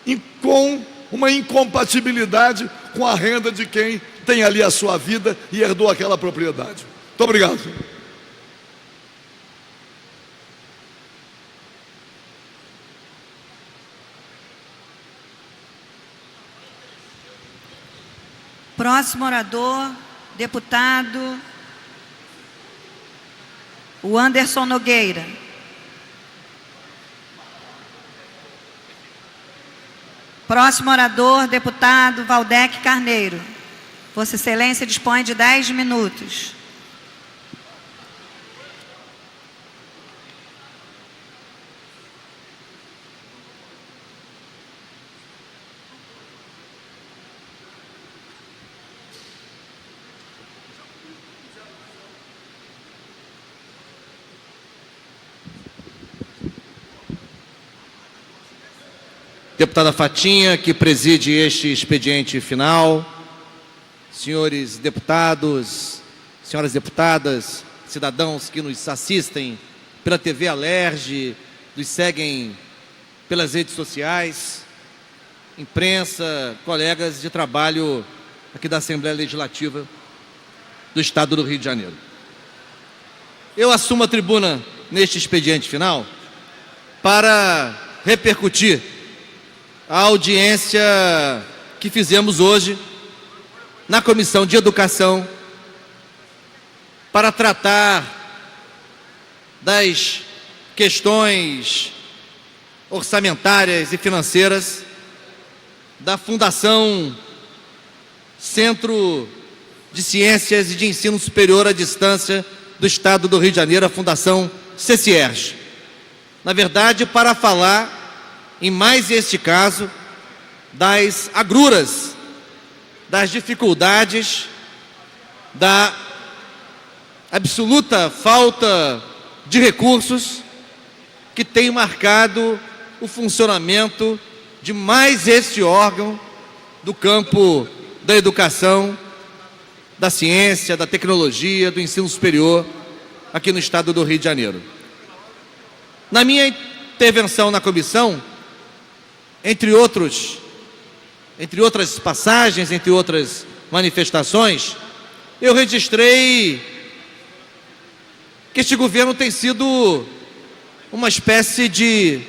e com uma incompatibilidade com a renda de quem tem ali a sua vida e herdou aquela propriedade. Muito obrigado. Próximo orador, deputado o Anderson Nogueira. Próximo orador, deputado Valdec Carneiro. Vossa Excelência dispõe de 10 minutos. Deputada Fatinha, que preside este expediente final, senhores deputados, senhoras deputadas, cidadãos que nos assistem pela TV Alerj, nos seguem pelas redes sociais, imprensa, colegas de trabalho aqui da Assembleia Legislativa do Estado do Rio de Janeiro. Eu assumo a tribuna neste expediente final para repercutir a audiência que fizemos hoje na Comissão de Educação para tratar das questões orçamentárias e financeiras da Fundação Centro de Ciências e de Ensino Superior à Distância do Estado do Rio de Janeiro, a Fundação CCERJ. Na verdade, para falar, em mais este caso, das agruras, das dificuldades, da absoluta falta de recursos que tem marcado o funcionamento de mais este órgão do campo da educação, da ciência, da tecnologia, do ensino superior aqui no Estado do Rio de Janeiro. Na minha intervenção na comissão, entre outras passagens, entre outras manifestações, eu registrei que este governo tem sido uma espécie de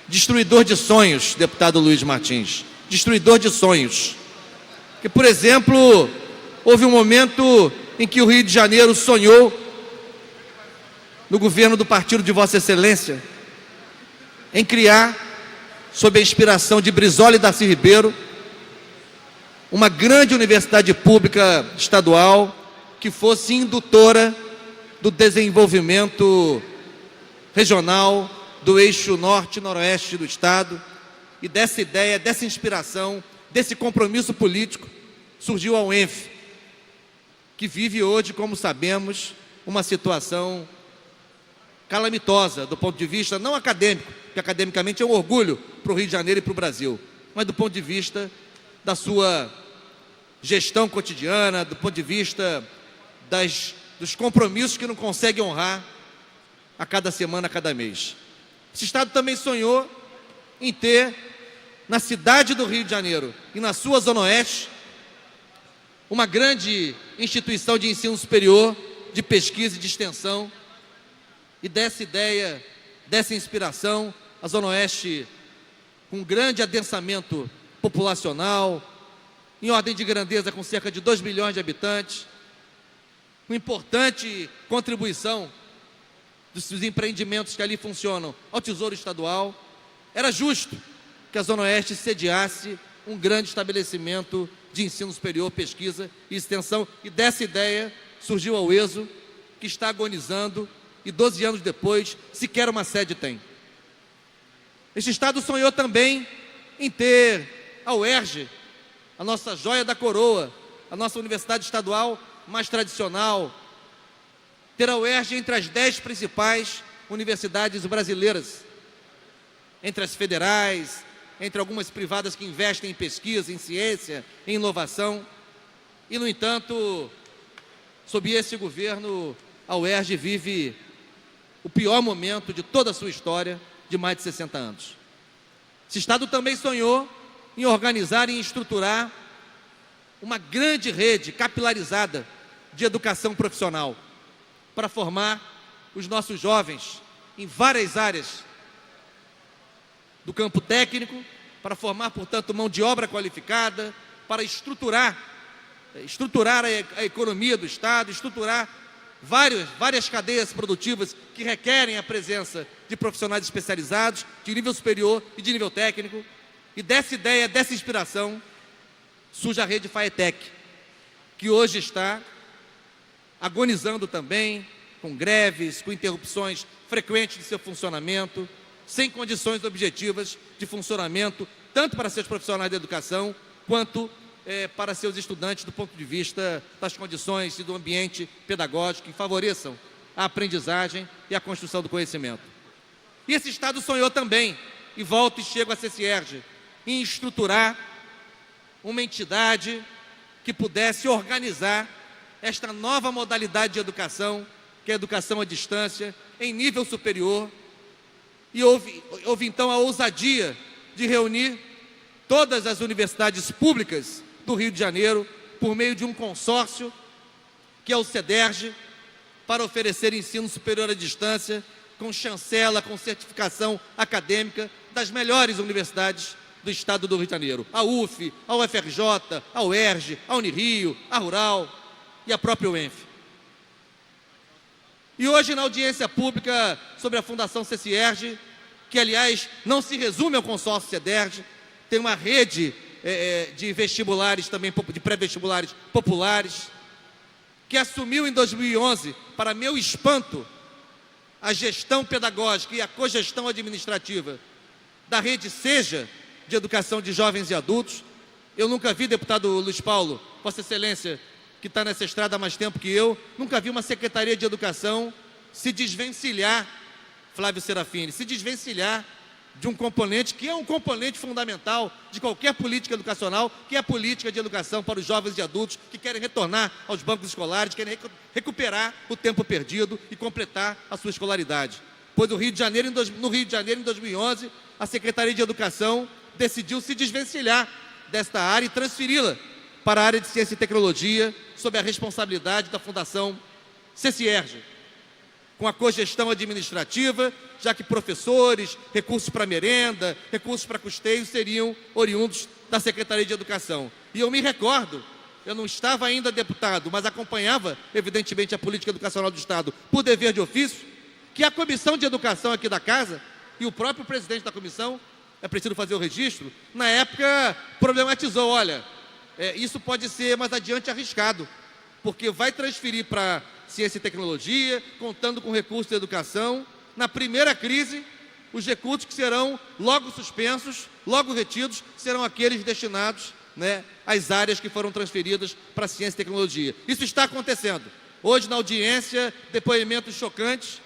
destruidor de sonhos, deputado Luiz Martins, destruidor de sonhos. Que, por exemplo, houve um momento em que o Rio de Janeiro sonhou, no governo do partido de Vossa Excelência, em criar, sob a inspiração de Brizola e Darcy Ribeiro, uma grande universidade pública estadual que fosse indutora do desenvolvimento regional do eixo norte e noroeste do Estado. E dessa ideia, dessa inspiração, desse compromisso político, surgiu a UENF, que vive hoje, como sabemos, uma situação calamitosa do ponto de vista não acadêmico, que academicamente é um orgulho para o Rio de Janeiro e para o Brasil, mas do ponto de vista da sua gestão cotidiana, do ponto de vista dos compromissos que não consegue honrar a cada semana, a cada mês. Esse Estado também sonhou em ter, na cidade do Rio de Janeiro e na sua Zona Oeste, uma grande instituição de ensino superior, de pesquisa e de extensão. E dessa ideia, dessa inspiração, a Zona Oeste, com um grande adensamento populacional, em ordem de grandeza com cerca de 2 milhões de habitantes, com importante contribuição dos empreendimentos que ali funcionam ao Tesouro Estadual, era justo que a Zona Oeste sediasse um grande estabelecimento de ensino superior, pesquisa e extensão. E dessa ideia surgiu a UESO, que está agonizando e 12 anos depois sequer uma sede tem. Este Estado sonhou também em ter a UERJ, a nossa joia da coroa, a nossa universidade estadual mais tradicional, ter a UERJ entre as 10 principais universidades brasileiras, entre as federais, entre algumas privadas que investem em pesquisa, em ciência, em inovação. E, no entanto, sob esse governo, a UERJ vive o pior momento de toda a sua história, de mais de 60 anos. Esse Estado também sonhou em organizar e estruturar uma grande rede capilarizada de educação profissional para formar os nossos jovens em várias áreas do campo técnico, para formar, portanto, mão de obra qualificada, para estruturar a economia do Estado, estruturar várias cadeias produtivas que requerem a presença de profissionais especializados, de nível superior e de nível técnico. E dessa ideia, dessa inspiração, surge a rede FAETEC, que hoje está agonizando também, com greves, com interrupções frequentes de seu funcionamento, sem condições objetivas de funcionamento, tanto para seus profissionais da educação, quanto para seus estudantes, do ponto de vista das condições e do ambiente pedagógico que favoreçam a aprendizagem e a construção do conhecimento. E esse Estado sonhou também, e volto e chego a CCERJ, em estruturar uma entidade que pudesse organizar esta nova modalidade de educação, que é a educação à distância, em nível superior. E houve então a ousadia de reunir todas as universidades públicas do Rio de Janeiro, por meio de um consórcio, que é o CEDERJ, para oferecer ensino superior à distância, com chancela, com certificação acadêmica das melhores universidades do Estado do Rio de Janeiro. A UF, a UFRJ, a UERJ, a Unirio, a Rural e a própria UENF. E hoje, na audiência pública sobre a Fundação CCERJ, que, aliás, não se resume ao consórcio CEDERJ, tem uma rede de vestibulares também, de pré-vestibulares populares, que assumiu em 2011, para meu espanto, a gestão pedagógica e a cogestão administrativa da rede SEJA, de educação de jovens e adultos. Eu nunca vi, deputado Luiz Paulo, Vossa Excelência, que está nessa estrada há mais tempo que eu, nunca vi uma Secretaria de Educação se desvencilhar, Flávio Serafini, se desvencilhar de um componente que é um componente fundamental de qualquer política educacional, que é a política de educação para os jovens e adultos que querem retornar aos bancos escolares, querem recuperar o tempo perdido e completar a sua escolaridade. Pois no Rio de Janeiro, em 2011, a Secretaria de Educação decidiu se desvencilhar desta área e transferi-la para a área de Ciência e Tecnologia, sob a responsabilidade da Fundação CCERJ, com a cogestão administrativa, já que professores, recursos para merenda, recursos para custeio seriam oriundos da Secretaria de Educação. E eu me recordo, eu não estava ainda deputado, mas acompanhava, evidentemente, a política educacional do Estado por dever de ofício, que a Comissão de Educação aqui da Casa e o próprio presidente da comissão, é preciso fazer o registro, na época problematizou, olha, isso pode ser mais adiante arriscado, porque vai transferir para Ciência e Tecnologia, contando com recursos de educação. Na primeira crise, os recursos que serão logo suspensos, logo retidos, serão aqueles destinados né, as áreas que foram transferidas para a ciência e tecnologia. Isso está acontecendo. Hoje, na audiência, depoimentos chocantes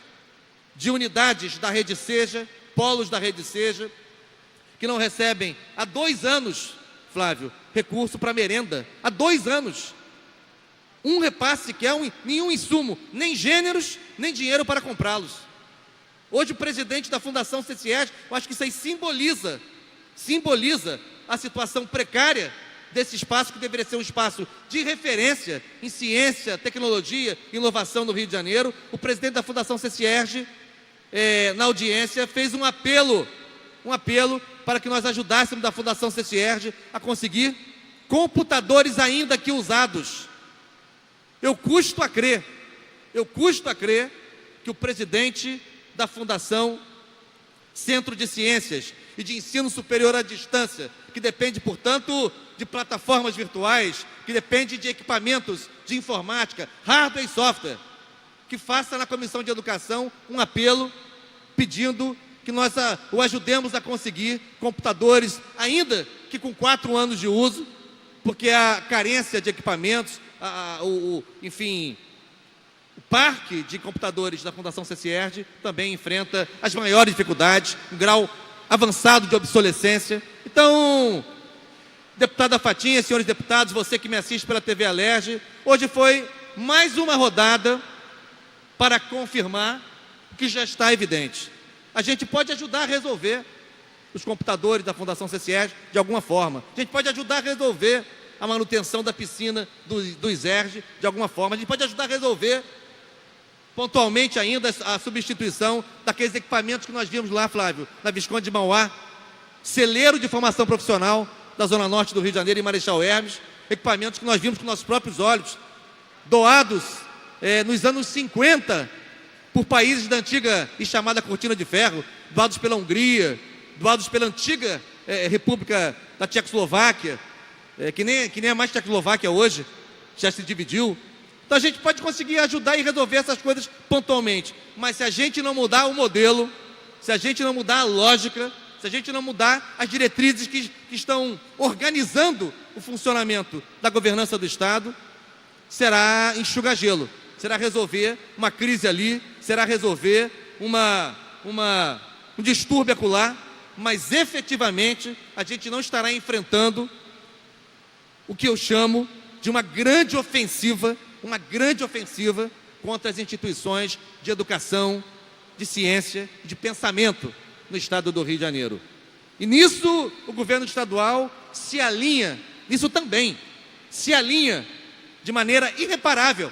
de unidades da Rede Seja, polos da Rede Seja, que não recebem há 2 anos, Flávio, recurso para merenda. Há 2 anos. Um repasse que é nenhum insumo, nem gêneros, nem dinheiro para comprá-los. Hoje o presidente da Fundação CCERJ, eu acho que isso aí simboliza a situação precária desse espaço que deveria ser um espaço de referência em ciência, tecnologia e inovação no Rio de Janeiro. O presidente da Fundação CCERJ, na audiência, fez um apelo para que nós ajudássemos da Fundação CCERJ a conseguir computadores ainda que usados. Eu custo a crer que o presidente da Fundação Centro de Ciências e de Ensino Superior à Distância, que depende, portanto, de plataformas virtuais, que depende de equipamentos de informática, hardware e software, que faça na Comissão de Educação um apelo pedindo que nós o ajudemos a conseguir computadores, ainda que com 4 anos de uso, porque a carência de equipamentos, enfim, o parque de computadores da Fundação CCERJ também enfrenta as maiores dificuldades, um grau avançado de obsolescência. Então, deputada Fatinha, senhores deputados, você que me assiste pela TV Alerj, hoje foi mais uma rodada para confirmar o que já está evidente. A gente pode ajudar a resolver os computadores da Fundação CCERJ de alguma forma. A gente pode ajudar a resolver a manutenção da piscina dos ERJ de alguma forma. A gente pode ajudar a resolver pontualmente ainda a substituição daqueles equipamentos que nós vimos lá, Flávio, na Visconde de Mauá, celeiro de formação profissional da Zona Norte do Rio de Janeiro e Marechal Hermes, equipamentos que nós vimos com nossos próprios olhos, doados nos anos 50 por países da antiga e chamada Cortina de Ferro, doados pela Hungria, doados pela antiga República da Tchecoslováquia, que nem é mais Tchecoslováquia hoje, já se dividiu. Então a gente pode conseguir ajudar e resolver essas coisas pontualmente, mas se a gente não mudar o modelo, se a gente não mudar a lógica, se a gente não mudar as diretrizes que estão organizando o funcionamento da governança do Estado, será enxugar gelo, será resolver uma crise ali, será resolver um distúrbio acolá, mas efetivamente a gente não estará enfrentando o que eu chamo de uma grande ofensiva contra as instituições de educação, de ciência, de pensamento no Estado do Rio de Janeiro. E nisso o governo estadual se alinha de maneira irreparável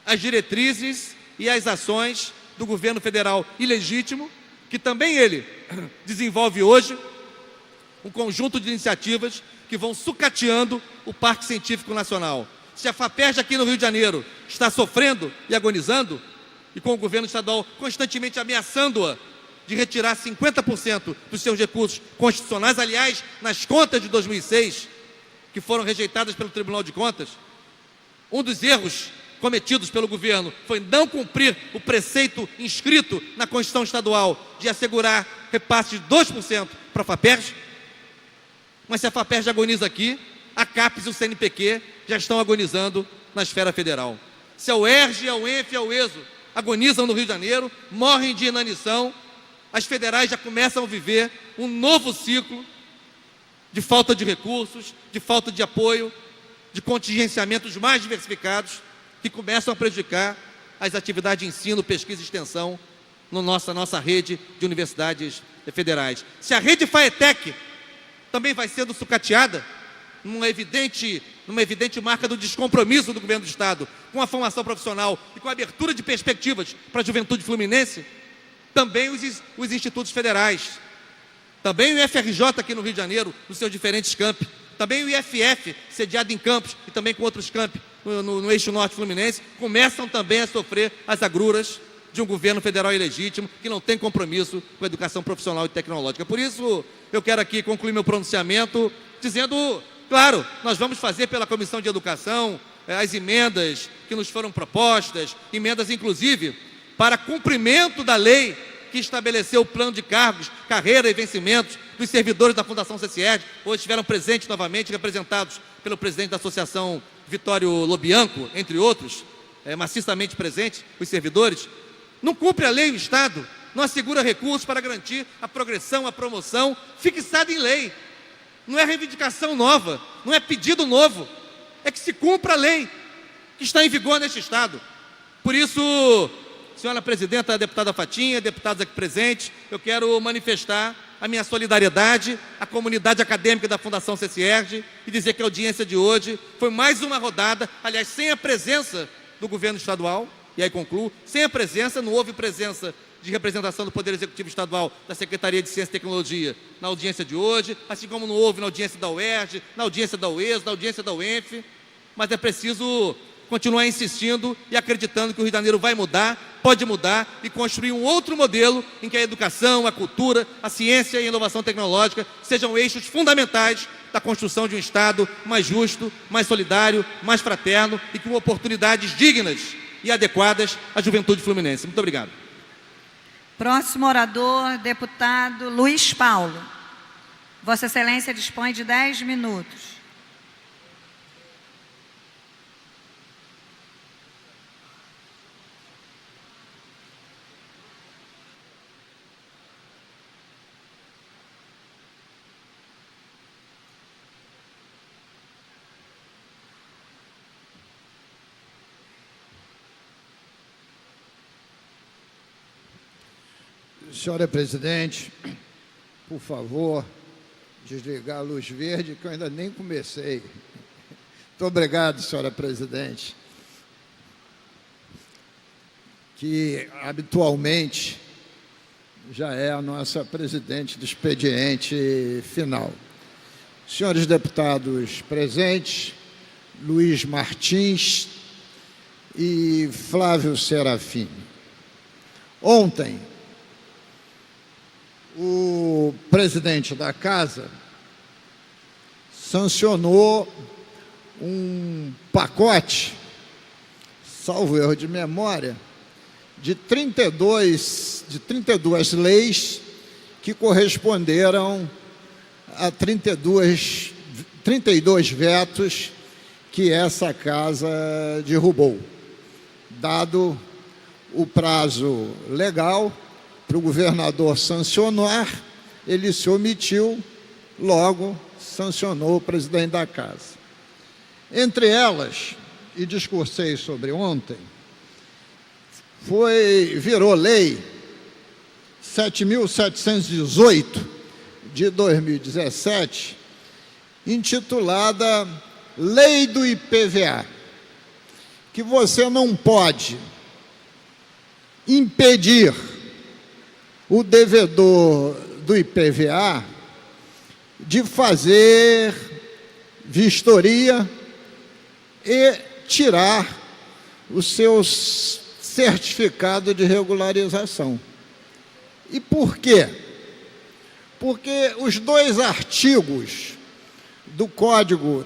às diretrizes e às ações do governo federal ilegítimo, que também ele desenvolve hoje um conjunto de iniciativas que vão sucateando o Parque Científico Nacional. Se a FAPERJ aqui no Rio de Janeiro está sofrendo e agonizando, e com o governo estadual constantemente ameaçando-a de retirar 50% dos seus recursos constitucionais, aliás, nas contas de 2006, que foram rejeitadas pelo Tribunal de Contas, um dos erros cometidos pelo governo foi não cumprir o preceito inscrito na Constituição Estadual de assegurar repasse de 2% para a FAPERJ. Mas se a FAPERJ agoniza aqui, a CAPES e o CNPq já estão agonizando na esfera federal. Se a UERJ, a UENF e a UESO agonizam no Rio de Janeiro, morrem de inanição, as federais já começam a viver um novo ciclo de falta de recursos, de falta de apoio, de contingenciamentos mais diversificados, que começam a prejudicar as atividades de ensino, pesquisa e extensão na nossa rede de universidades federais. Se a rede FAETEC também vai sendo sucateada, numa evidente marca do descompromisso do governo do Estado com a formação profissional e com a abertura de perspectivas para a juventude fluminense, também os institutos federais, também o FRJ aqui no Rio de Janeiro, nos seus diferentes campi, também o IFF, sediado em Campos e também com outros campi no eixo norte fluminense, começam também a sofrer as agruras de um governo federal ilegítimo que não tem compromisso com a educação profissional e tecnológica. Por isso, eu quero aqui concluir meu pronunciamento dizendo, claro, nós vamos fazer pela Comissão de Educação as emendas que nos foram propostas, emendas inclusive para cumprimento da lei que estabeleceu o plano de cargos, carreira e vencimentos dos servidores da Fundação CCR, hoje estiveram presentes novamente, representados pelo presidente da Associação Vitório Lobianco, entre outros, maciçamente presentes, os servidores, não cumpre a lei o Estado, não assegura recursos para garantir a progressão, a promoção, fixada em lei. Não é reivindicação nova, não é pedido novo, é que se cumpra a lei que está em vigor neste Estado. Por isso, senhora presidenta, deputada Fatinha, deputados aqui presentes, eu quero manifestar a minha solidariedade à comunidade acadêmica da Fundação CCERJ e dizer que a audiência de hoje foi mais uma rodada, aliás, sem a presença do governo estadual, e aí concluo, sem a presença, não houve presença de representação do Poder Executivo Estadual, da Secretaria de Ciência e Tecnologia na audiência de hoje, assim como não houve na audiência da UERJ, na audiência da UES, na audiência da UENF, mas é preciso continuar insistindo e acreditando que o Rio de Janeiro vai mudar, pode mudar e construir um outro modelo em que a educação, a cultura, a ciência e a inovação tecnológica sejam eixos fundamentais da construção de um Estado mais justo, mais solidário, mais fraterno e com oportunidades dignas e adequadas à juventude fluminense. Muito obrigado. Próximo orador, deputado Luiz Paulo. Vossa Excelência dispõe de 10 minutos. Senhora presidente, por favor, desligar a luz verde, que eu ainda nem comecei. Muito obrigado, senhora presidente. Que habitualmente já é a nossa presidente do expediente final. Senhores deputados presentes, Luiz Martins e Flávio Serafim. Ontem, o presidente da Casa sancionou um pacote, salvo erro de memória, de 32 leis que corresponderam a 32 vetos que essa Casa derrubou, dado o prazo legal para o governador sancionar, ele se omitiu, logo sancionou o presidente da Casa. Entre elas, e discursei sobre ontem, virou lei 7.718 de 2017, intitulada Lei do IPVA, que você não pode impedir o devedor do IPVA de fazer vistoria e tirar o seu certificado de regularização. E por quê? Porque os dois artigos do Código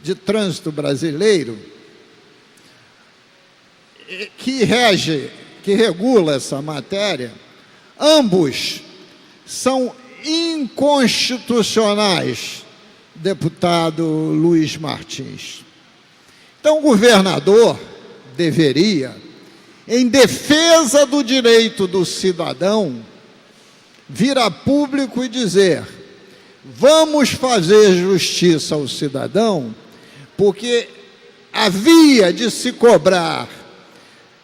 de Trânsito Brasileiro que regula essa matéria, ambos são inconstitucionais, deputado Luiz Martins. Então, o governador deveria, em defesa do direito do cidadão, vir a público e dizer: vamos fazer justiça ao cidadão, porque havia de se cobrar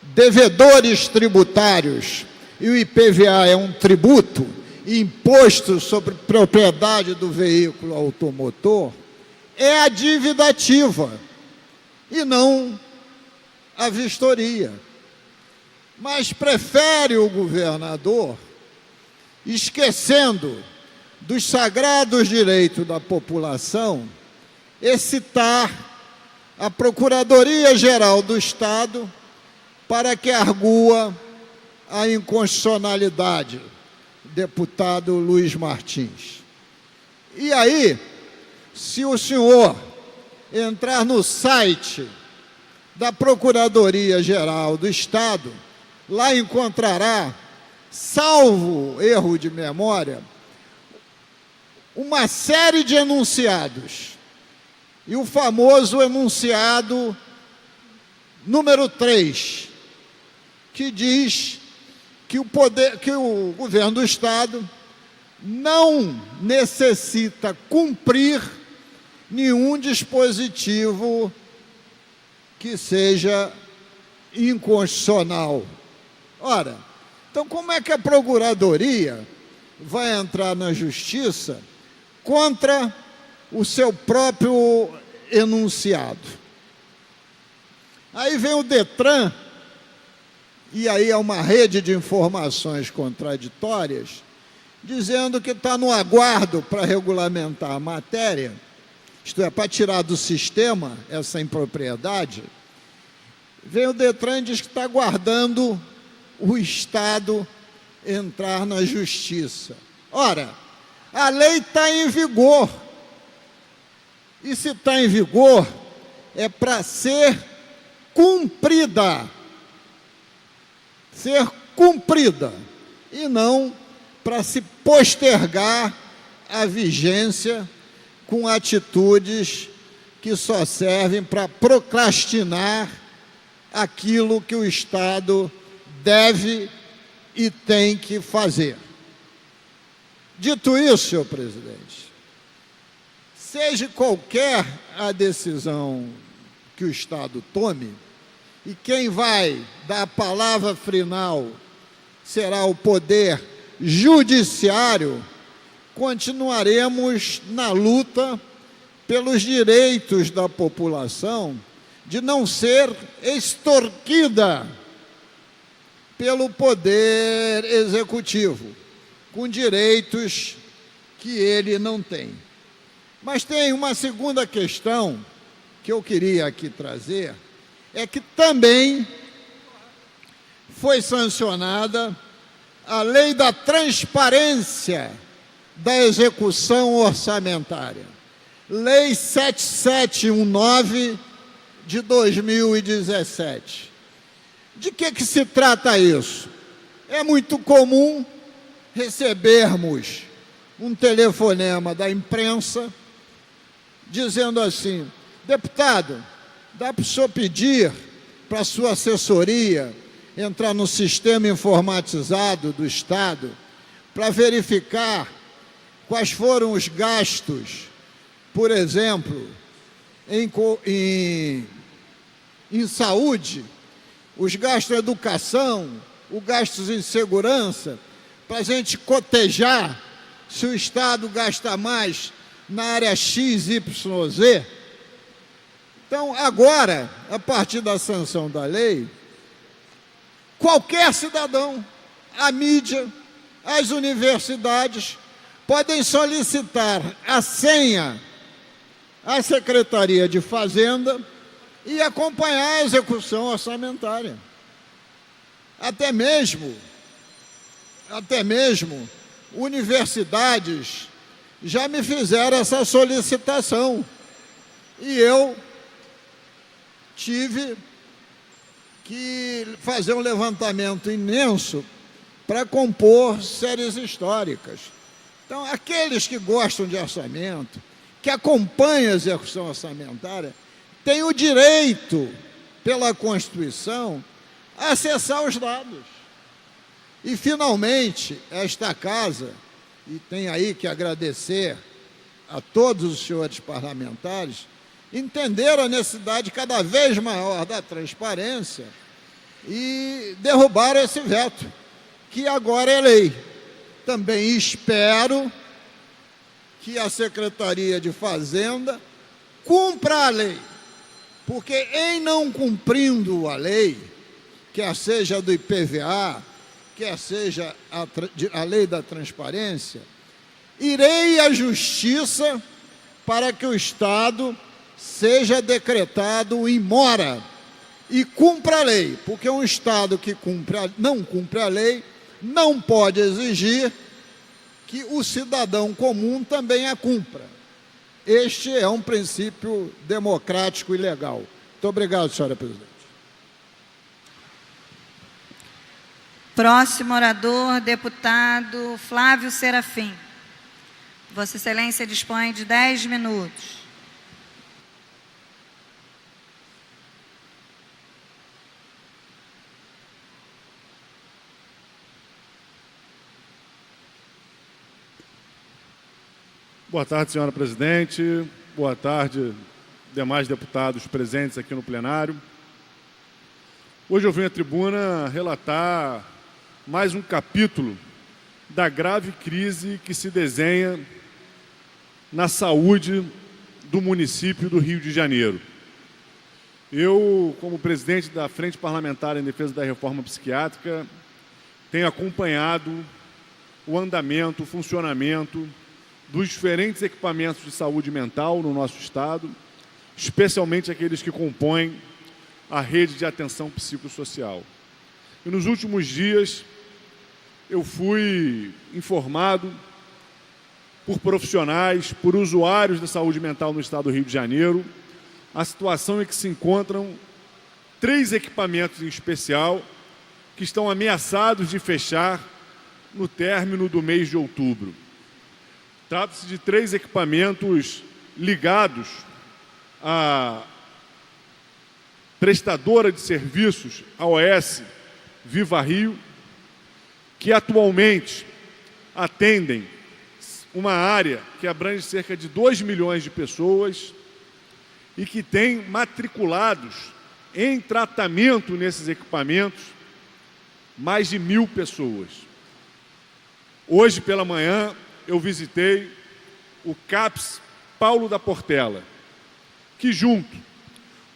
devedores tributários, e o IPVA é um tributo, imposto sobre propriedade do veículo automotor, é a dívida ativa e não a vistoria. Mas prefere o governador, esquecendo dos sagrados direitos da população, excitar a Procuradoria-Geral do Estado para que argua a inconstitucionalidade, deputado Luiz Martins. E aí, se o senhor entrar no site da Procuradoria-Geral do Estado, lá encontrará salvo erro de memória, uma série de enunciados. E o famoso enunciado número 3, que diz que o governo do Estado não necessita cumprir nenhum dispositivo que seja inconstitucional. Ora, então como é que a Procuradoria vai entrar na Justiça contra o seu próprio enunciado? Aí vem o DETRAN, e aí é uma rede de informações contraditórias, dizendo que está no aguardo para regulamentar a matéria, isto é, para tirar do sistema essa impropriedade. Vem o DETRAN e diz que está aguardando o Estado entrar na Justiça. Ora, a lei está em vigor. E se está em vigor, é para ser cumprida. Ser cumprida. E não para se postergar a vigência com atitudes que só servem para procrastinar aquilo que o Estado deve e tem que fazer. Dito isso, senhor presidente, seja qualquer a decisão que o Estado tome, e quem vai dar a palavra final será o Poder Judiciário, continuaremos na luta pelos direitos da população de não ser extorquida pelo Poder Executivo, com direitos que ele não tem. Mas tem uma segunda questão que eu queria aqui trazer, é que também foi sancionada a Lei da Transparência da Execução Orçamentária, Lei 7719 de 2017. De que se trata isso? É muito comum recebermos um telefonema da imprensa dizendo assim: deputado, dá para o senhor pedir para a sua assessoria entrar no sistema informatizado do Estado para verificar quais foram os gastos, por exemplo, em saúde, os gastos em educação, os gastos em segurança, para a gente cotejar se o Estado gasta mais na área X, Y, Z. Então, agora, a partir da sanção da lei, qualquer cidadão, a mídia, as universidades, podem solicitar a senha à Secretaria de Fazenda e acompanhar a execução orçamentária. Até mesmo universidades já me fizeram essa solicitação e eu tive que fazer um levantamento imenso para compor séries históricas. Então, aqueles que gostam de orçamento, que acompanham a execução orçamentária, têm o direito, pela Constituição, a acessar os dados. E, finalmente, esta Casa, e tem aí que agradecer a todos os senhores parlamentares, entenderam a necessidade cada vez maior da transparência e derrubaram esse veto, que agora é lei. Também espero que a Secretaria de Fazenda cumpra a lei, porque em não cumprindo a lei, quer seja do IPVA, quer seja a lei da transparência, irei à Justiça para que o Estado seja decretado in mora e cumpra a lei, porque um Estado que não cumpre a lei não pode exigir que o cidadão comum também a cumpra. Este é um princípio democrático e legal. Muito obrigado, senhora presidente. Próximo orador, deputado Flávio Serafim. Vossa Excelência dispõe de 10 minutos. Boa tarde, senhora presidente. Boa tarde, demais deputados presentes aqui no plenário. Hoje eu venho à tribuna relatar mais um capítulo da grave crise que se desenha na saúde do município do Rio de Janeiro. Eu, como presidente da Frente Parlamentar em Defesa da Reforma Psiquiátrica, tenho acompanhado o andamento, o funcionamento dos diferentes equipamentos de saúde mental no nosso estado, especialmente aqueles que compõem a rede de atenção psicossocial. E nos últimos dias eu fui informado por profissionais, por usuários da saúde mental no estado do Rio de Janeiro, a situação em que se encontram 3 equipamentos em especial que estão ameaçados de fechar no término do mês de outubro. Trata-se de 3 equipamentos ligados à prestadora de serviços, a OS Viva Rio, que atualmente atendem uma área que abrange cerca de 2 milhões de pessoas e que tem matriculados em tratamento nesses equipamentos mais de 1.000 pessoas. Hoje pela manhã eu visitei o CAPS Paulo da Portela, que junto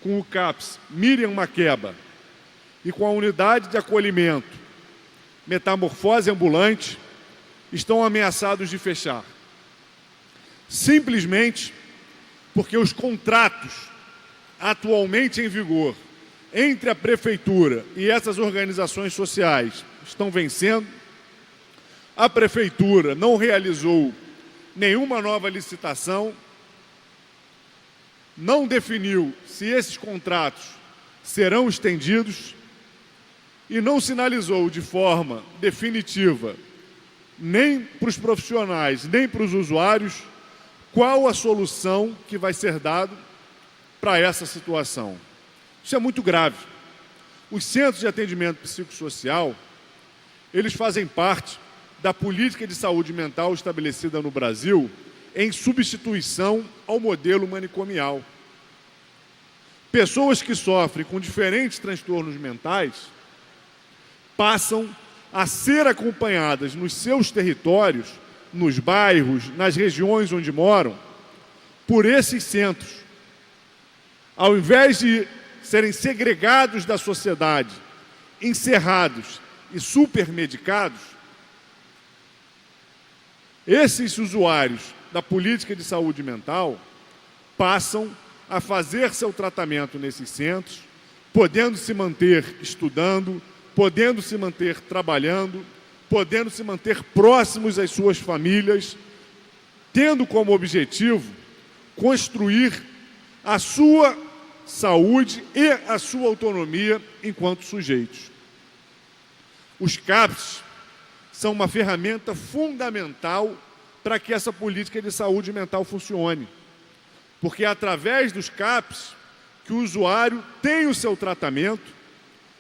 com o CAPS Miriam Makeba e com a unidade de acolhimento Metamorfose Ambulante, estão ameaçados de fechar. Simplesmente porque os contratos atualmente em vigor entre a Prefeitura e essas organizações sociais estão vencendo. A Prefeitura não realizou nenhuma nova licitação, não definiu se esses contratos serão estendidos e não sinalizou de forma definitiva, nem para os profissionais, nem para os usuários, qual a solução que vai ser dada para essa situação. Isso é muito grave. Os centros de atendimento psicossocial, eles fazem parte da política de saúde mental estabelecida no Brasil em substituição ao modelo manicomial. Pessoas que sofrem com diferentes transtornos mentais passam a ser acompanhadas nos seus territórios, nos bairros, nas regiões onde moram, por esses centros. Ao invés de serem segregados da sociedade, encerrados e supermedicados, esses usuários da política de saúde mental passam a fazer seu tratamento nesses centros, podendo se manter estudando, podendo se manter trabalhando, podendo se manter próximos às suas famílias, tendo como objetivo construir a sua saúde e a sua autonomia enquanto sujeitos. Os CAPs são uma ferramenta fundamental para que essa política de saúde mental funcione. Porque é através dos CAPs que o usuário tem o seu tratamento,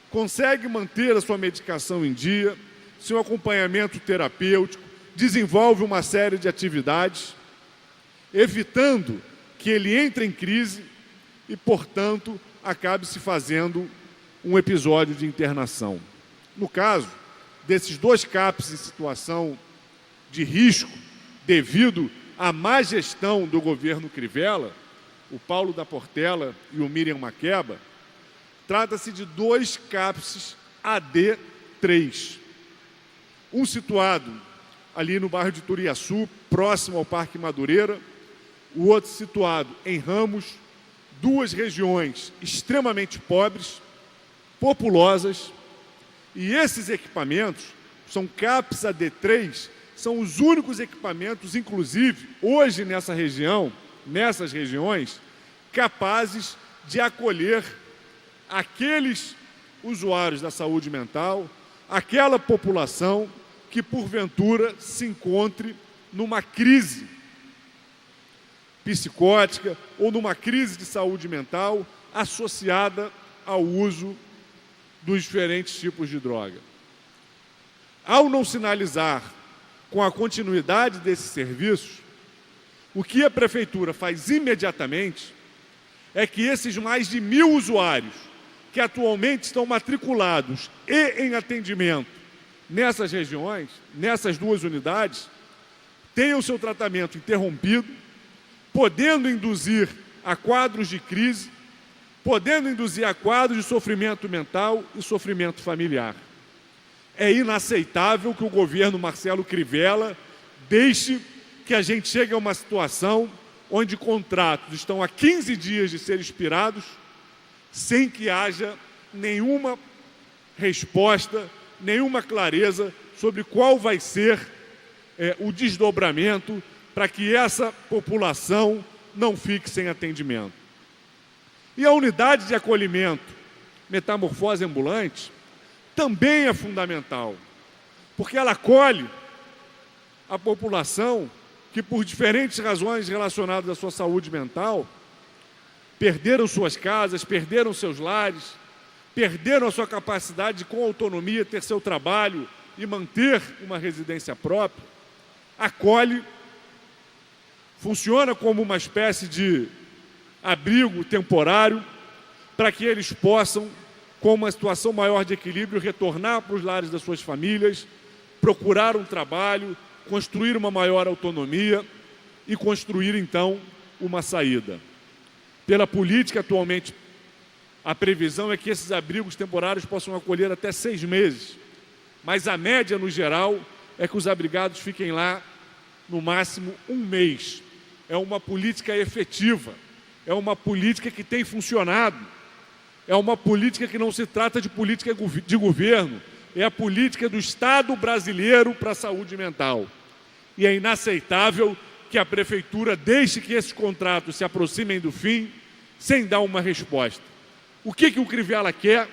consegue manter a sua medicação em dia, seu acompanhamento terapêutico, desenvolve uma série de atividades, evitando que ele entre em crise e, portanto, acabe se fazendo um episódio de internação. No caso desses 2 CAPs em situação de risco devido à má gestão do governo Crivella, o Paulo da Portela e o Miriam Makeba, trata-se de 2 CAPs AD3. Um situado ali no bairro de Turiaçu, próximo ao Parque Madureira, o outro situado em Ramos, 2 regiões extremamente pobres, populosas, e esses equipamentos são CAPs AD3, são os únicos equipamentos, inclusive, hoje nessa região, nessas regiões, capazes de acolher aqueles usuários da saúde mental aquela população que, porventura, se encontre numa crise psicótica ou numa crise de saúde mental associada ao uso dos diferentes tipos de droga. Ao não sinalizar com a continuidade desses serviços, o que a Prefeitura faz imediatamente é que esses mais de 1.000 usuários que atualmente estão matriculados e em atendimento nessas regiões, nessas duas unidades, tenham seu tratamento interrompido, podendo induzir a quadros de crise, podendo induzir a quadros de sofrimento mental e sofrimento familiar. É inaceitável que o governo Marcelo Crivella deixe que a gente chegue a uma situação onde contratos estão há 15 dias de serem expirados sem que haja nenhuma resposta, nenhuma clareza sobre qual vai ser o desdobramento para que essa população não fique sem atendimento. E a unidade de acolhimento metamorfose ambulante também é fundamental, porque ela acolhe a população que, por diferentes razões relacionadas à sua saúde mental, perderam suas casas, perderam seus lares, perderam a sua capacidade de, com autonomia, ter seu trabalho e manter uma residência própria, acolhe, funciona como uma espécie de abrigo temporário para que eles possam, com uma situação maior de equilíbrio, retornar para os lares das suas famílias, procurar um trabalho, construir uma maior autonomia e construir, então, uma saída. Pela política, atualmente, a previsão é que esses abrigos temporários possam acolher até 6 meses, mas a média, no geral, é que os abrigados fiquem lá, no máximo, 1 mês. É uma política efetiva, é uma política que tem funcionado, é uma política que não se trata de política de governo, é a política do Estado brasileiro para a saúde mental. E é inaceitável que a Prefeitura deixe que esses contratos se aproximem do fim sem dar uma resposta. O que o Crivella quer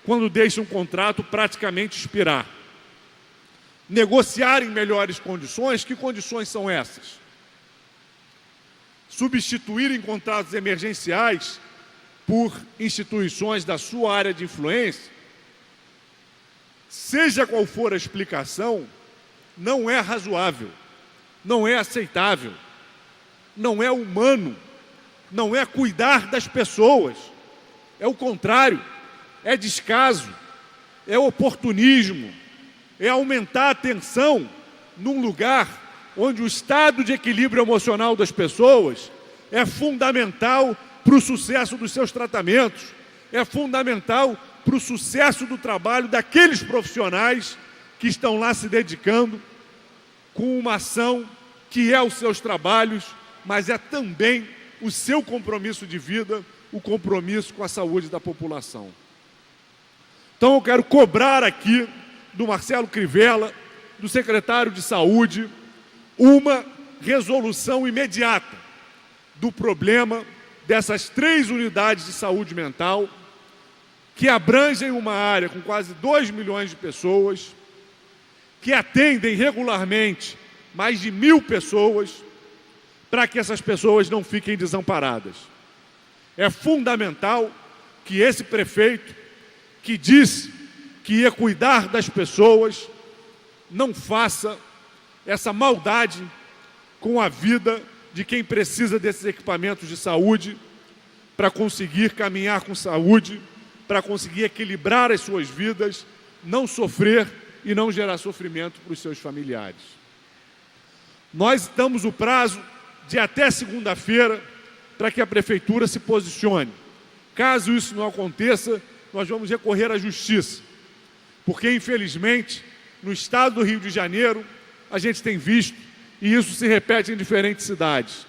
quando deixa um contrato praticamente expirar? Negociar em melhores condições. Que condições são essas? Substituir em contratos emergenciais por instituições da sua área de influência, seja qual for a explicação, não é razoável, não é aceitável, não é humano, não é cuidar das pessoas, é o contrário, é descaso, é oportunismo, é aumentar a tensão num lugar onde o estado de equilíbrio emocional das pessoas é fundamental para o sucesso dos seus tratamentos, é fundamental para o sucesso do trabalho daqueles profissionais que estão lá se dedicando com uma ação que é os seus trabalhos, mas é também o seu compromisso de vida, o compromisso com a saúde da população. Então eu quero cobrar aqui do Marcelo Crivella, do secretário de Saúde, uma resolução imediata do problema dessas 3 unidades de saúde mental que abrangem uma área com quase 2 milhões de pessoas, que atendem regularmente mais de 1.000 pessoas, para que essas pessoas não fiquem desamparadas. É fundamental que esse prefeito, que disse que ia cuidar das pessoas, não faça essa maldade com a vida de quem precisa desses equipamentos de saúde para conseguir caminhar com saúde, para conseguir equilibrar as suas vidas, não sofrer e não gerar sofrimento para os seus familiares. Nós damos o prazo de até segunda-feira para que a Prefeitura se posicione. Caso isso não aconteça, nós vamos recorrer à Justiça, porque, infelizmente, no estado do Rio de Janeiro, a gente tem visto, e isso se repete em diferentes cidades,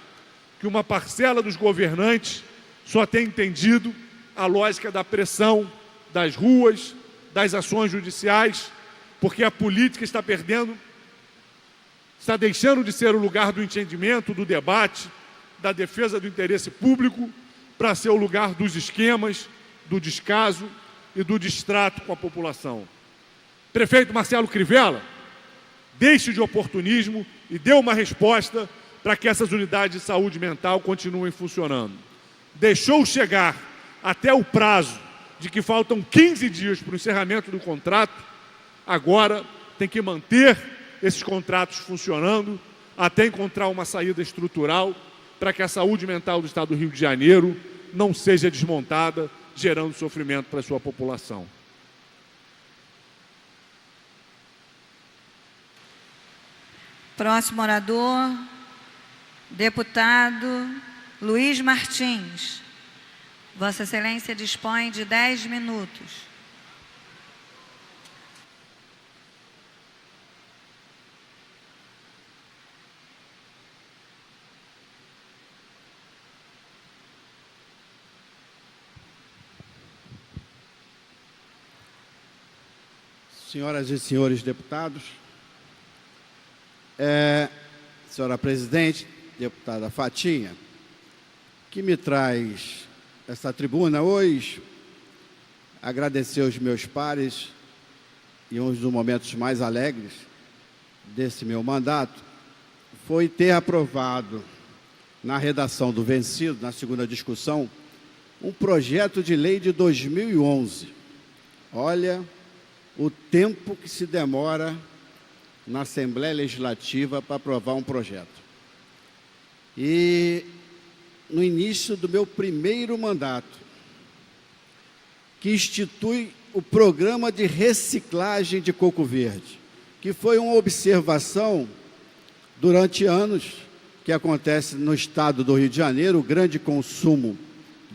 que uma parcela dos governantes só tem entendido a lógica da pressão das ruas, das ações judiciais, porque a política está deixando de ser o lugar do entendimento, do debate, da defesa do interesse público, para ser o lugar dos esquemas, do descaso e do distrato com a população. Prefeito Marcelo Crivella, deixe de oportunismo e dê uma resposta para que essas unidades de saúde mental continuem funcionando. Deixou chegar até o prazo de que faltam 15 dias para o encerramento do contrato, agora tem que manter esses contratos funcionando até encontrar uma saída estrutural para que a saúde mental do Estado do Rio de Janeiro não seja desmontada, gerando sofrimento para a sua população. Próximo orador, deputado Luiz Martins. Vossa Excelência dispõe de 10 minutos. Senhoras e senhores deputados, senhora presidente, deputada Fatinha, que me traz essa tribuna hoje, agradecer aos meus pares e um dos momentos mais alegres desse meu mandato foi ter aprovado na redação do vencido, na segunda discussão, um projeto de lei de 2011. Olha o tempo que se demora na Assembleia Legislativa para aprovar um projeto. E no início do meu primeiro mandato, que institui o programa de reciclagem de coco verde, que foi uma observação durante anos que acontece no estado do Rio de Janeiro, o grande consumo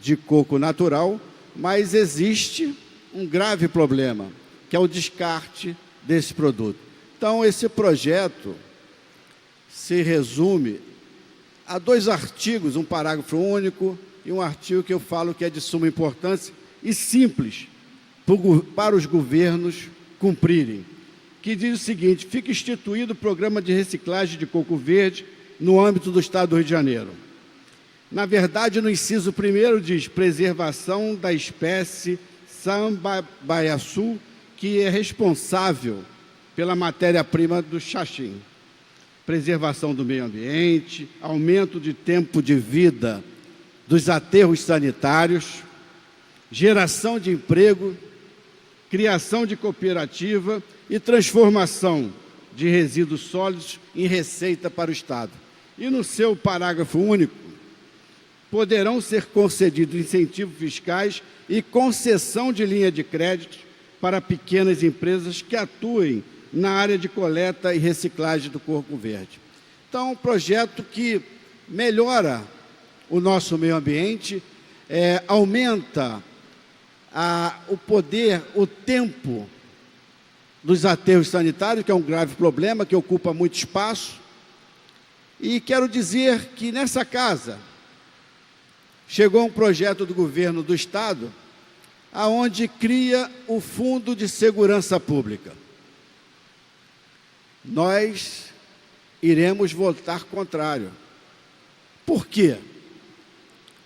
de coco natural, mas existe um grave problema, que é o descarte desse produto. Então, esse projeto se resume a 2 artigos, um parágrafo único e um artigo que eu falo que é de suma importância e simples para os governos cumprirem, que diz o seguinte: fica instituído o programa de reciclagem de coco verde no âmbito do Estado do Rio de Janeiro. Na verdade, no inciso 1º diz preservação da espécie Sambaiaçu, que é responsável pela matéria-prima do xaxim. Preservação do meio ambiente, aumento de tempo de vida dos aterros sanitários, geração de emprego, criação de cooperativa e transformação de resíduos sólidos em receita para o Estado. E no seu parágrafo único, poderão ser concedidos incentivos fiscais e concessão de linha de crédito para pequenas empresas que atuem na área de coleta e reciclagem do coco verde. Então, um projeto que melhora o nosso meio ambiente, aumenta o poder, o tempo dos aterros sanitários, que é um grave problema, que ocupa muito espaço. E quero dizer que nessa casa chegou um projeto do governo do Estado, aonde cria o Fundo de Segurança Pública. Nós iremos votar contrário. Por quê?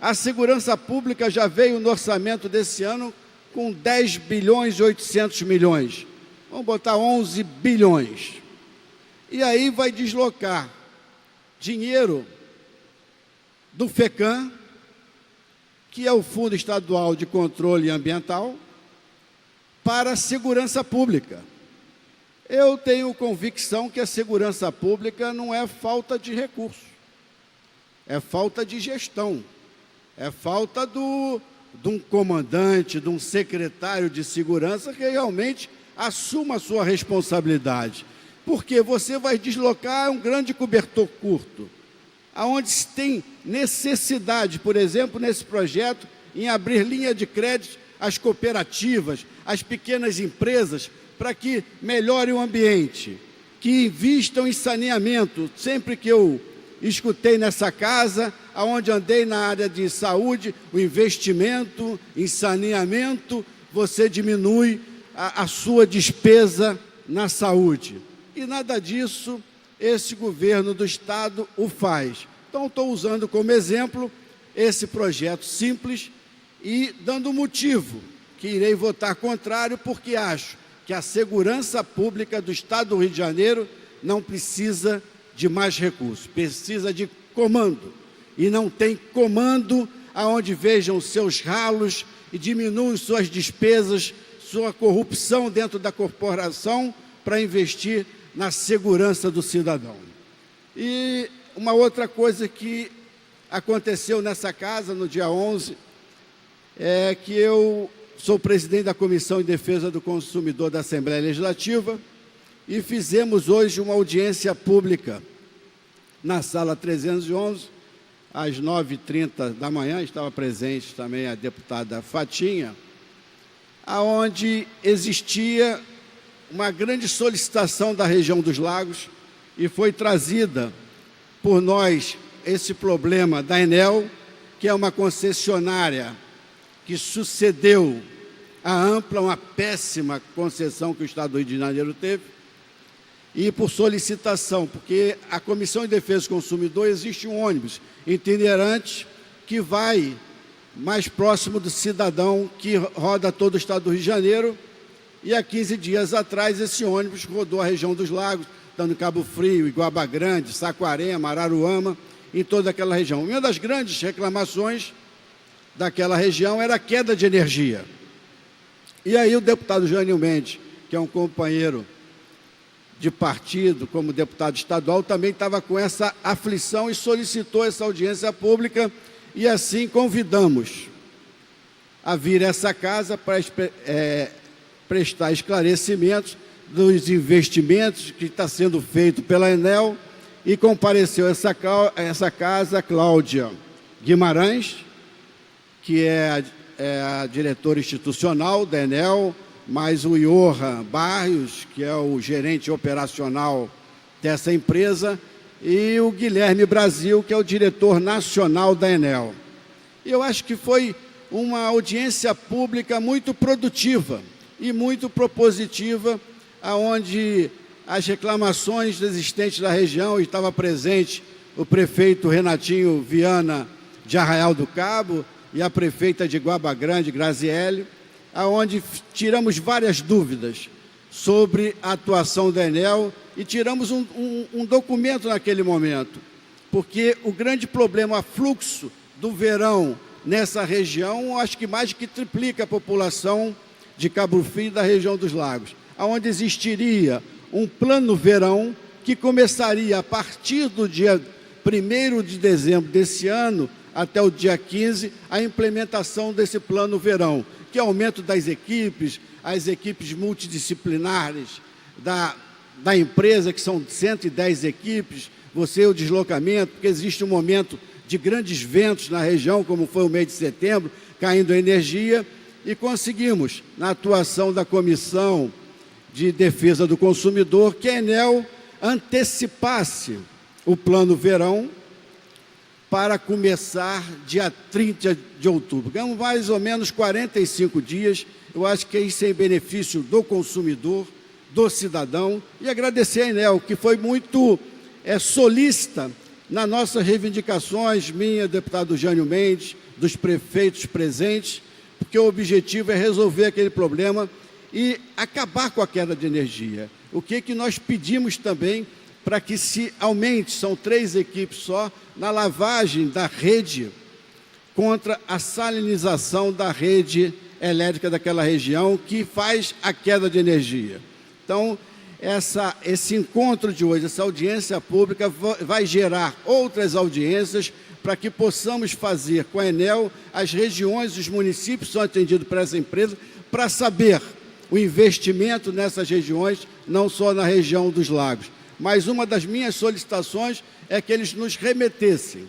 A segurança pública já veio no orçamento desse ano com 10 bilhões e 800 milhões. Vamos botar 11 bilhões. E aí vai deslocar dinheiro do FECAM, que é o Fundo Estadual de Controle Ambiental, para a segurança pública. Eu tenho convicção que a segurança pública não é falta de recursos, é falta de gestão, é falta de um comandante, de um secretário de segurança que realmente assuma a sua responsabilidade. Porque você vai deslocar um grande cobertor curto, aonde se tem necessidade, por exemplo, nesse projeto, em abrir linha de crédito às cooperativas, às pequenas empresas, para que melhore o ambiente, que invistam em saneamento. Sempre que eu escutei nessa casa, aonde andei na área de saúde, o investimento em saneamento, você diminui a sua despesa na saúde. E nada disso esse governo do Estado o faz. Então, estou usando como exemplo esse projeto simples e dando motivo que irei votar contrário, porque acho que a segurança pública do Estado do Rio de Janeiro não precisa de mais recursos, precisa de comando. E não tem comando aonde vejam seus ralos e diminuam suas despesas, sua corrupção dentro da corporação para investir na segurança do cidadão. E uma outra coisa que aconteceu nessa casa no dia 11 é que eu sou presidente da Comissão de Defesa do Consumidor da Assembleia Legislativa e fizemos hoje uma audiência pública na sala 311, às 9h30 da manhã, estava presente também a deputada Fatinha, aonde existia uma grande solicitação da região dos Lagos e foi trazida por nós esse problema da Enel, que é uma concessionária que sucedeu a Ampla, uma péssima concessão que o Estado do Rio de Janeiro teve, e por solicitação, porque a Comissão de Defesa do Consumidor existe um ônibus itinerante que vai mais próximo do cidadão que roda todo o Estado do Rio de Janeiro, e há 15 dias atrás esse ônibus rodou a região dos Lagos, dando Cabo Frio, Iguaba Grande, Saquarema, Araruama, em toda aquela região. Uma das grandes reclamações daquela região era a queda de energia. E aí o deputado Jânio Mendes, que é um companheiro de partido, como deputado estadual, também estava com essa aflição e solicitou essa audiência pública, e assim convidamos a vir a essa casa para prestar esclarecimentos dos investimentos que está sendo feito pela Enel, e compareceu essa casa Cláudia Guimarães, que é a diretora institucional da Enel, mais o Johan Barrios, que é o gerente operacional dessa empresa, e o Guilherme Brasil, que é o diretor nacional da Enel. Eu acho que foi uma audiência pública muito produtiva e muito propositiva, aonde as reclamações existentes da região, estava presente o prefeito Renatinho Viana de Arraial do Cabo e a prefeita de Iguaba Grande, Graziele, aonde tiramos várias dúvidas sobre a atuação da Enel e tiramos um documento naquele momento, porque o grande problema, o fluxo do verão nessa região, acho que mais que triplica a população de Cabo Frio e da região dos Lagos, aonde existiria um plano verão que começaria a partir do dia 1º de dezembro desse ano até o dia 15, a implementação desse plano verão, que é o aumento das equipes, as equipes multidisciplinares da empresa, que são 110 equipes, o deslocamento, porque existe um momento de grandes ventos na região, como foi o mês de setembro, caindo energia, e conseguimos, na atuação da Comissão de Defesa do Consumidor, que a Enel antecipasse o plano verão para começar dia 30 de outubro. Ganhamos mais ou menos 45 dias, eu acho que isso é em benefício do consumidor, do cidadão, e agradecer a Enel, que foi muito solícita nas nossas reivindicações, minha, deputado Jânio Mendes, dos prefeitos presentes, porque o objetivo é resolver aquele problema e acabar com a queda de energia. O que nós pedimos também para que se aumente, são 3 equipes só, na lavagem da rede contra a salinização da rede elétrica daquela região, que faz a queda de energia. Então, esse encontro de hoje, essa audiência pública, vai gerar outras audiências para que possamos fazer com a Enel, as regiões, os municípios são atendidos por essa empresa, para saber o investimento nessas regiões, não só na região dos Lagos. Mas uma das minhas solicitações é que eles nos remetessem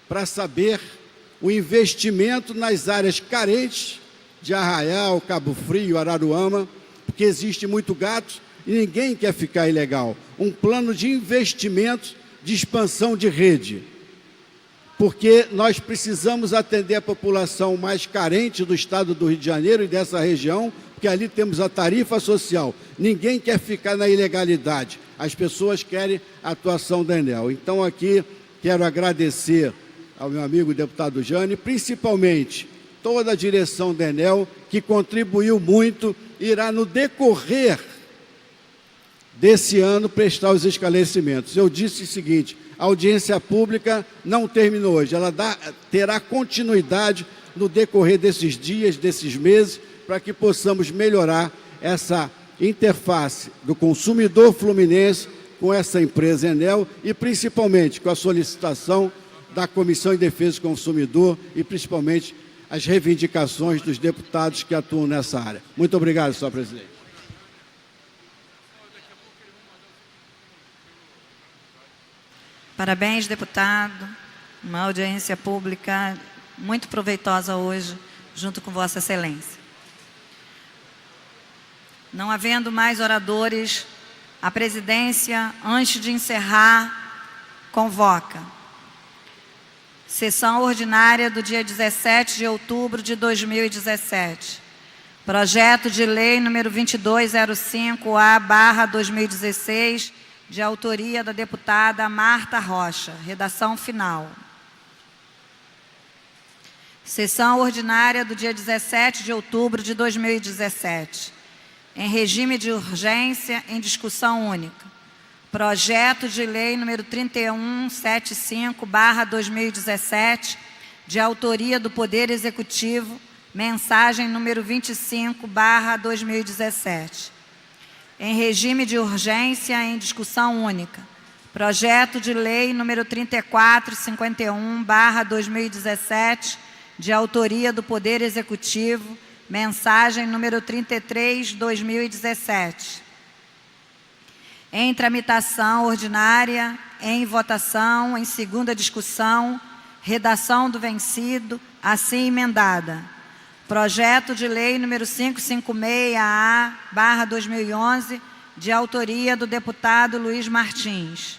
para saber o investimento nas áreas carentes de Arraial, Cabo Frio, Araruama, porque existe muito gato e ninguém quer ficar ilegal. Um plano de investimento de expansão de rede, porque nós precisamos atender a população mais carente do Estado do Rio de Janeiro e dessa região, porque ali temos a tarifa social. Ninguém quer ficar na ilegalidade. As pessoas querem a atuação da Enel. Então, aqui, quero agradecer ao meu amigo deputado Jânio, principalmente toda a direção da Enel, que contribuiu muito irá, no decorrer desse ano, prestar os esclarecimentos. Eu disse o seguinte: a audiência pública não terminou hoje, ela terá continuidade no decorrer desses dias, desses meses, para que possamos melhorar essa interface do consumidor fluminense com essa empresa Enel e principalmente com a solicitação da Comissão de Defesa do Consumidor e principalmente as reivindicações dos deputados que atuam nessa área. Muito obrigado, senhor presidente. Parabéns, deputado. Uma audiência pública muito proveitosa hoje, junto com Vossa Excelência. Não havendo mais oradores, a presidência, antes de encerrar, convoca sessão ordinária do dia 17 de outubro de 2017. Projeto de lei número 2205-A/2016, de autoria da deputada Marta Rocha. Redação final. Sessão ordinária do dia 17 de outubro de 2017. Em regime de urgência, em discussão única. Projeto de lei número 3175/2017, de autoria do Poder Executivo, mensagem número 25/2017. Em regime de urgência, em discussão única. Projeto de lei número 3451/2017, de autoria do Poder Executivo, mensagem número 33/2017. Em tramitação ordinária, em votação, em segunda discussão, redação do vencido, assim emendada. Projeto de lei número 556-A/2011, de autoria do deputado Luiz Martins.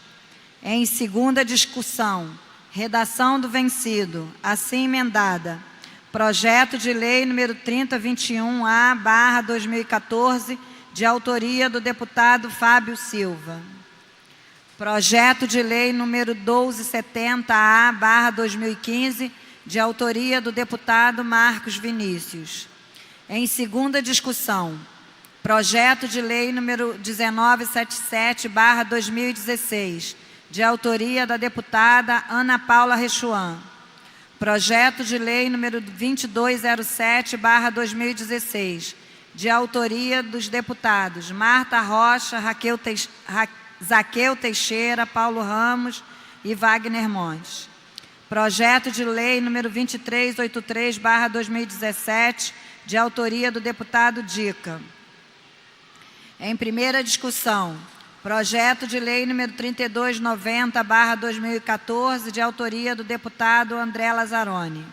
Em segunda discussão, redação do vencido, assim emendada. Projeto de lei número 3021-A/2014, de autoria do deputado Fábio Silva. Projeto de lei número 1270-A/2015, de autoria do deputado Marcos Vinícius. Em segunda discussão, projeto de lei número 1977/2016, de autoria da deputada Ana Paula Rechuan. Projeto de lei número 2207/2016, de autoria dos deputados Marta Rocha, Zaqueu Teixeira, Paulo Ramos e Wagner Montes. Projeto de lei número 2383/2017, de autoria do deputado Dica. Em primeira discussão, projeto de lei número 3290/2014, de autoria do deputado André Lazzaroni.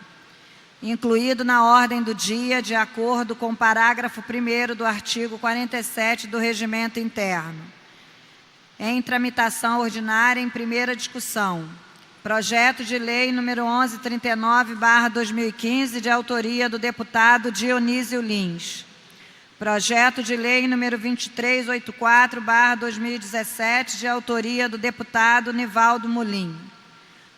Incluído na ordem do dia, de acordo com o parágrafo 1º do artigo 47 do Regimento Interno. Em tramitação ordinária, em primeira discussão, projeto de lei número 1139/2015, de autoria do deputado Dionísio Lins. Projeto de lei número 2384/2017, de autoria do deputado Nivaldo Molim.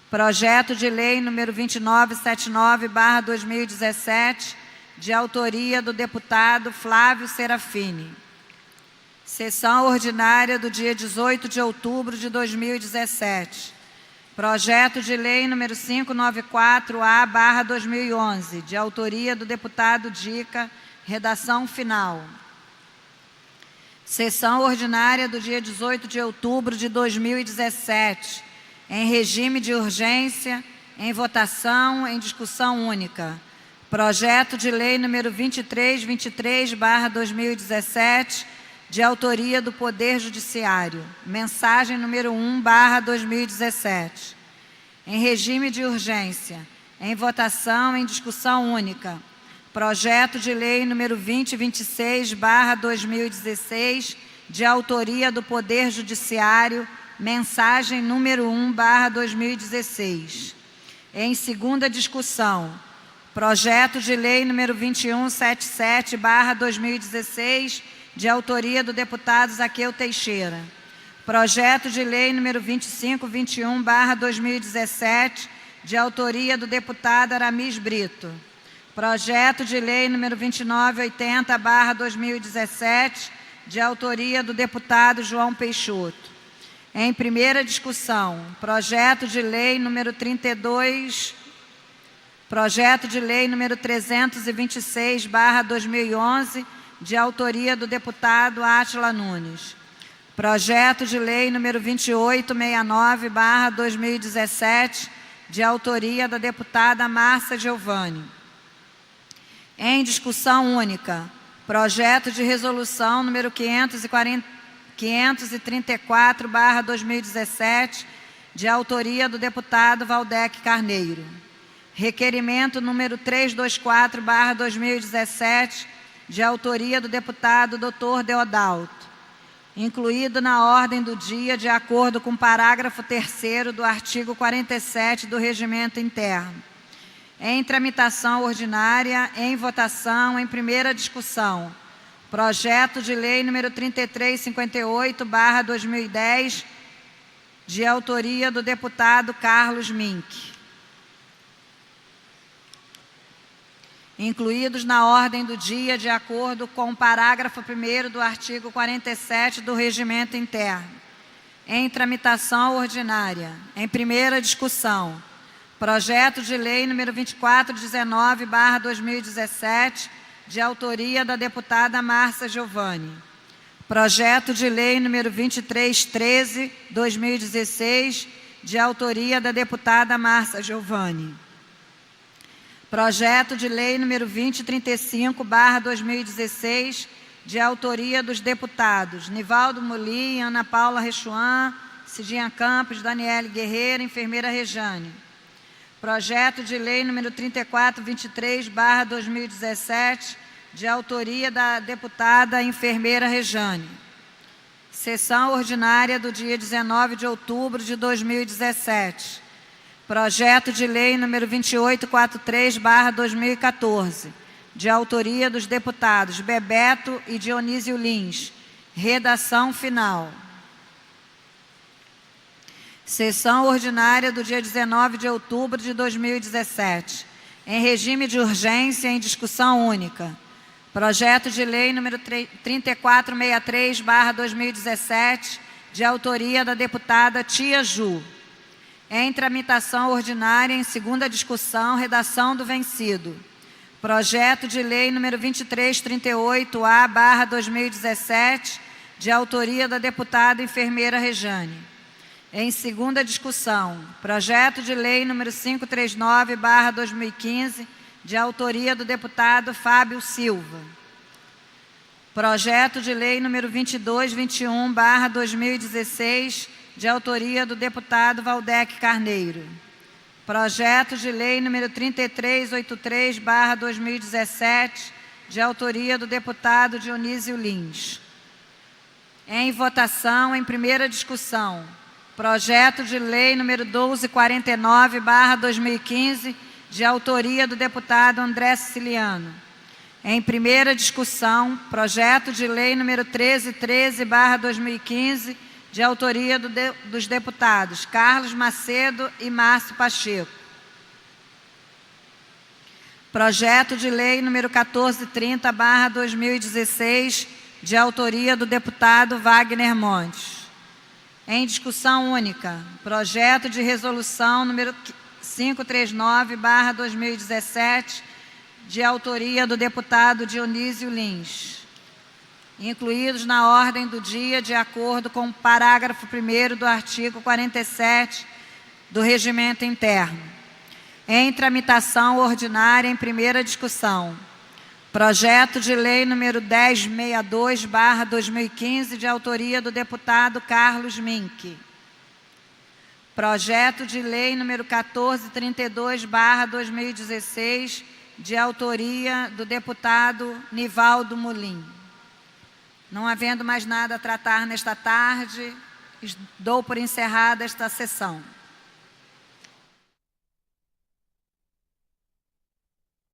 Projeto de lei número 2979/2017, de autoria do deputado Flávio Serafini. Sessão ordinária do dia 18 de outubro de 2017. Projeto de lei número 594-A/2011, de autoria do deputado Dica, redação final. Sessão ordinária do dia 18 de outubro de 2017, em regime de urgência, em votação, em discussão única. Projeto de lei número 2323/2017, de autoria do Poder Judiciário. Mensagem número 1/2017. Em regime de urgência, em votação, em discussão única. Projeto de lei número 2026/2016, de autoria do Poder Judiciário. Mensagem número 1/2016. Em segunda discussão, projeto de lei número 2177/2016, de autoria do deputado Zaqueu Teixeira. Projeto de lei número 2521/2017, de autoria do deputado Aramis Brito. Projeto de Lei número 2980/2017, de autoria do deputado João Peixoto. Em primeira discussão, projeto de lei número 326/2011, de autoria do deputado Átila Nunes. Projeto de lei número 2869/2017, de autoria da deputada Márcia Giovanni. Em discussão única, projeto de resolução número 534/2017, de autoria do deputado Valdec Carneiro. Requerimento número 324/2017, de autoria do deputado Dr. Deodalto, incluído na ordem do dia de acordo com o parágrafo 3º do artigo 47 do Regimento Interno. Em tramitação ordinária, em votação, em primeira discussão, projeto de lei número 3358/2010, de autoria do deputado Carlos Mink, incluídos na ordem do dia de acordo com o parágrafo 1º do artigo 47 do Regimento Interno. Em tramitação ordinária, em primeira discussão, projeto de lei número 2419/2017, de autoria da deputada Márcia Giovanni. Projeto de lei número 2313/2016, de autoria da deputada Márcia Giovanni. Projeto de lei número 2035/2016, de autoria dos deputados Nivaldo Muli, Ana Paula Rechuan, Cidinha Campos, Daniele Guerreiro, enfermeira Rejane. Projeto de lei número 3423/2017, de autoria da deputada enfermeira Rejane. Sessão ordinária do dia 19 de outubro de 2017. Projeto de lei número 2843/2014, de autoria dos deputados Bebeto e Dionísio Lins. Redação final. Sessão ordinária do dia 19 de outubro de 2017. Em regime de urgência, em discussão única. Projeto de lei número 3463/2017, de autoria da deputada Tia Ju. Em tramitação ordinária, em segunda discussão, redação do vencido. Projeto de lei número 2338-A/2017, de autoria da deputada enfermeira Rejane. Em segunda discussão, projeto de lei número 539/2015, de autoria do deputado Fábio Silva. Projeto de lei número 2221/2016, de autoria do deputado Valdec Carneiro. Projeto de lei número 3383/2017, de autoria do deputado Dionísio Lins. Em votação, em primeira discussão, projeto de lei número 1249/2015, de autoria do deputado André Siciliano. Em primeira discussão, projeto de lei número 1313/2015, de autoria dos deputados Carlos Macedo e Márcio Pacheco. Projeto de lei número 1430/2016, de autoria do deputado Wagner Montes. Em discussão única, projeto de resolução número 539/2017, de autoria do deputado Dionísio Lins, incluídos na ordem do dia de acordo com o parágrafo 1º do artigo 47 do Regimento Interno. Em tramitação ordinária, em primeira discussão, projeto de lei número 1062/2015, de autoria do deputado Carlos Mink. Projeto de lei número 1432/2016, de autoria do deputado Nivaldo Mulim. Não havendo mais nada a tratar nesta tarde, dou por encerrada esta sessão.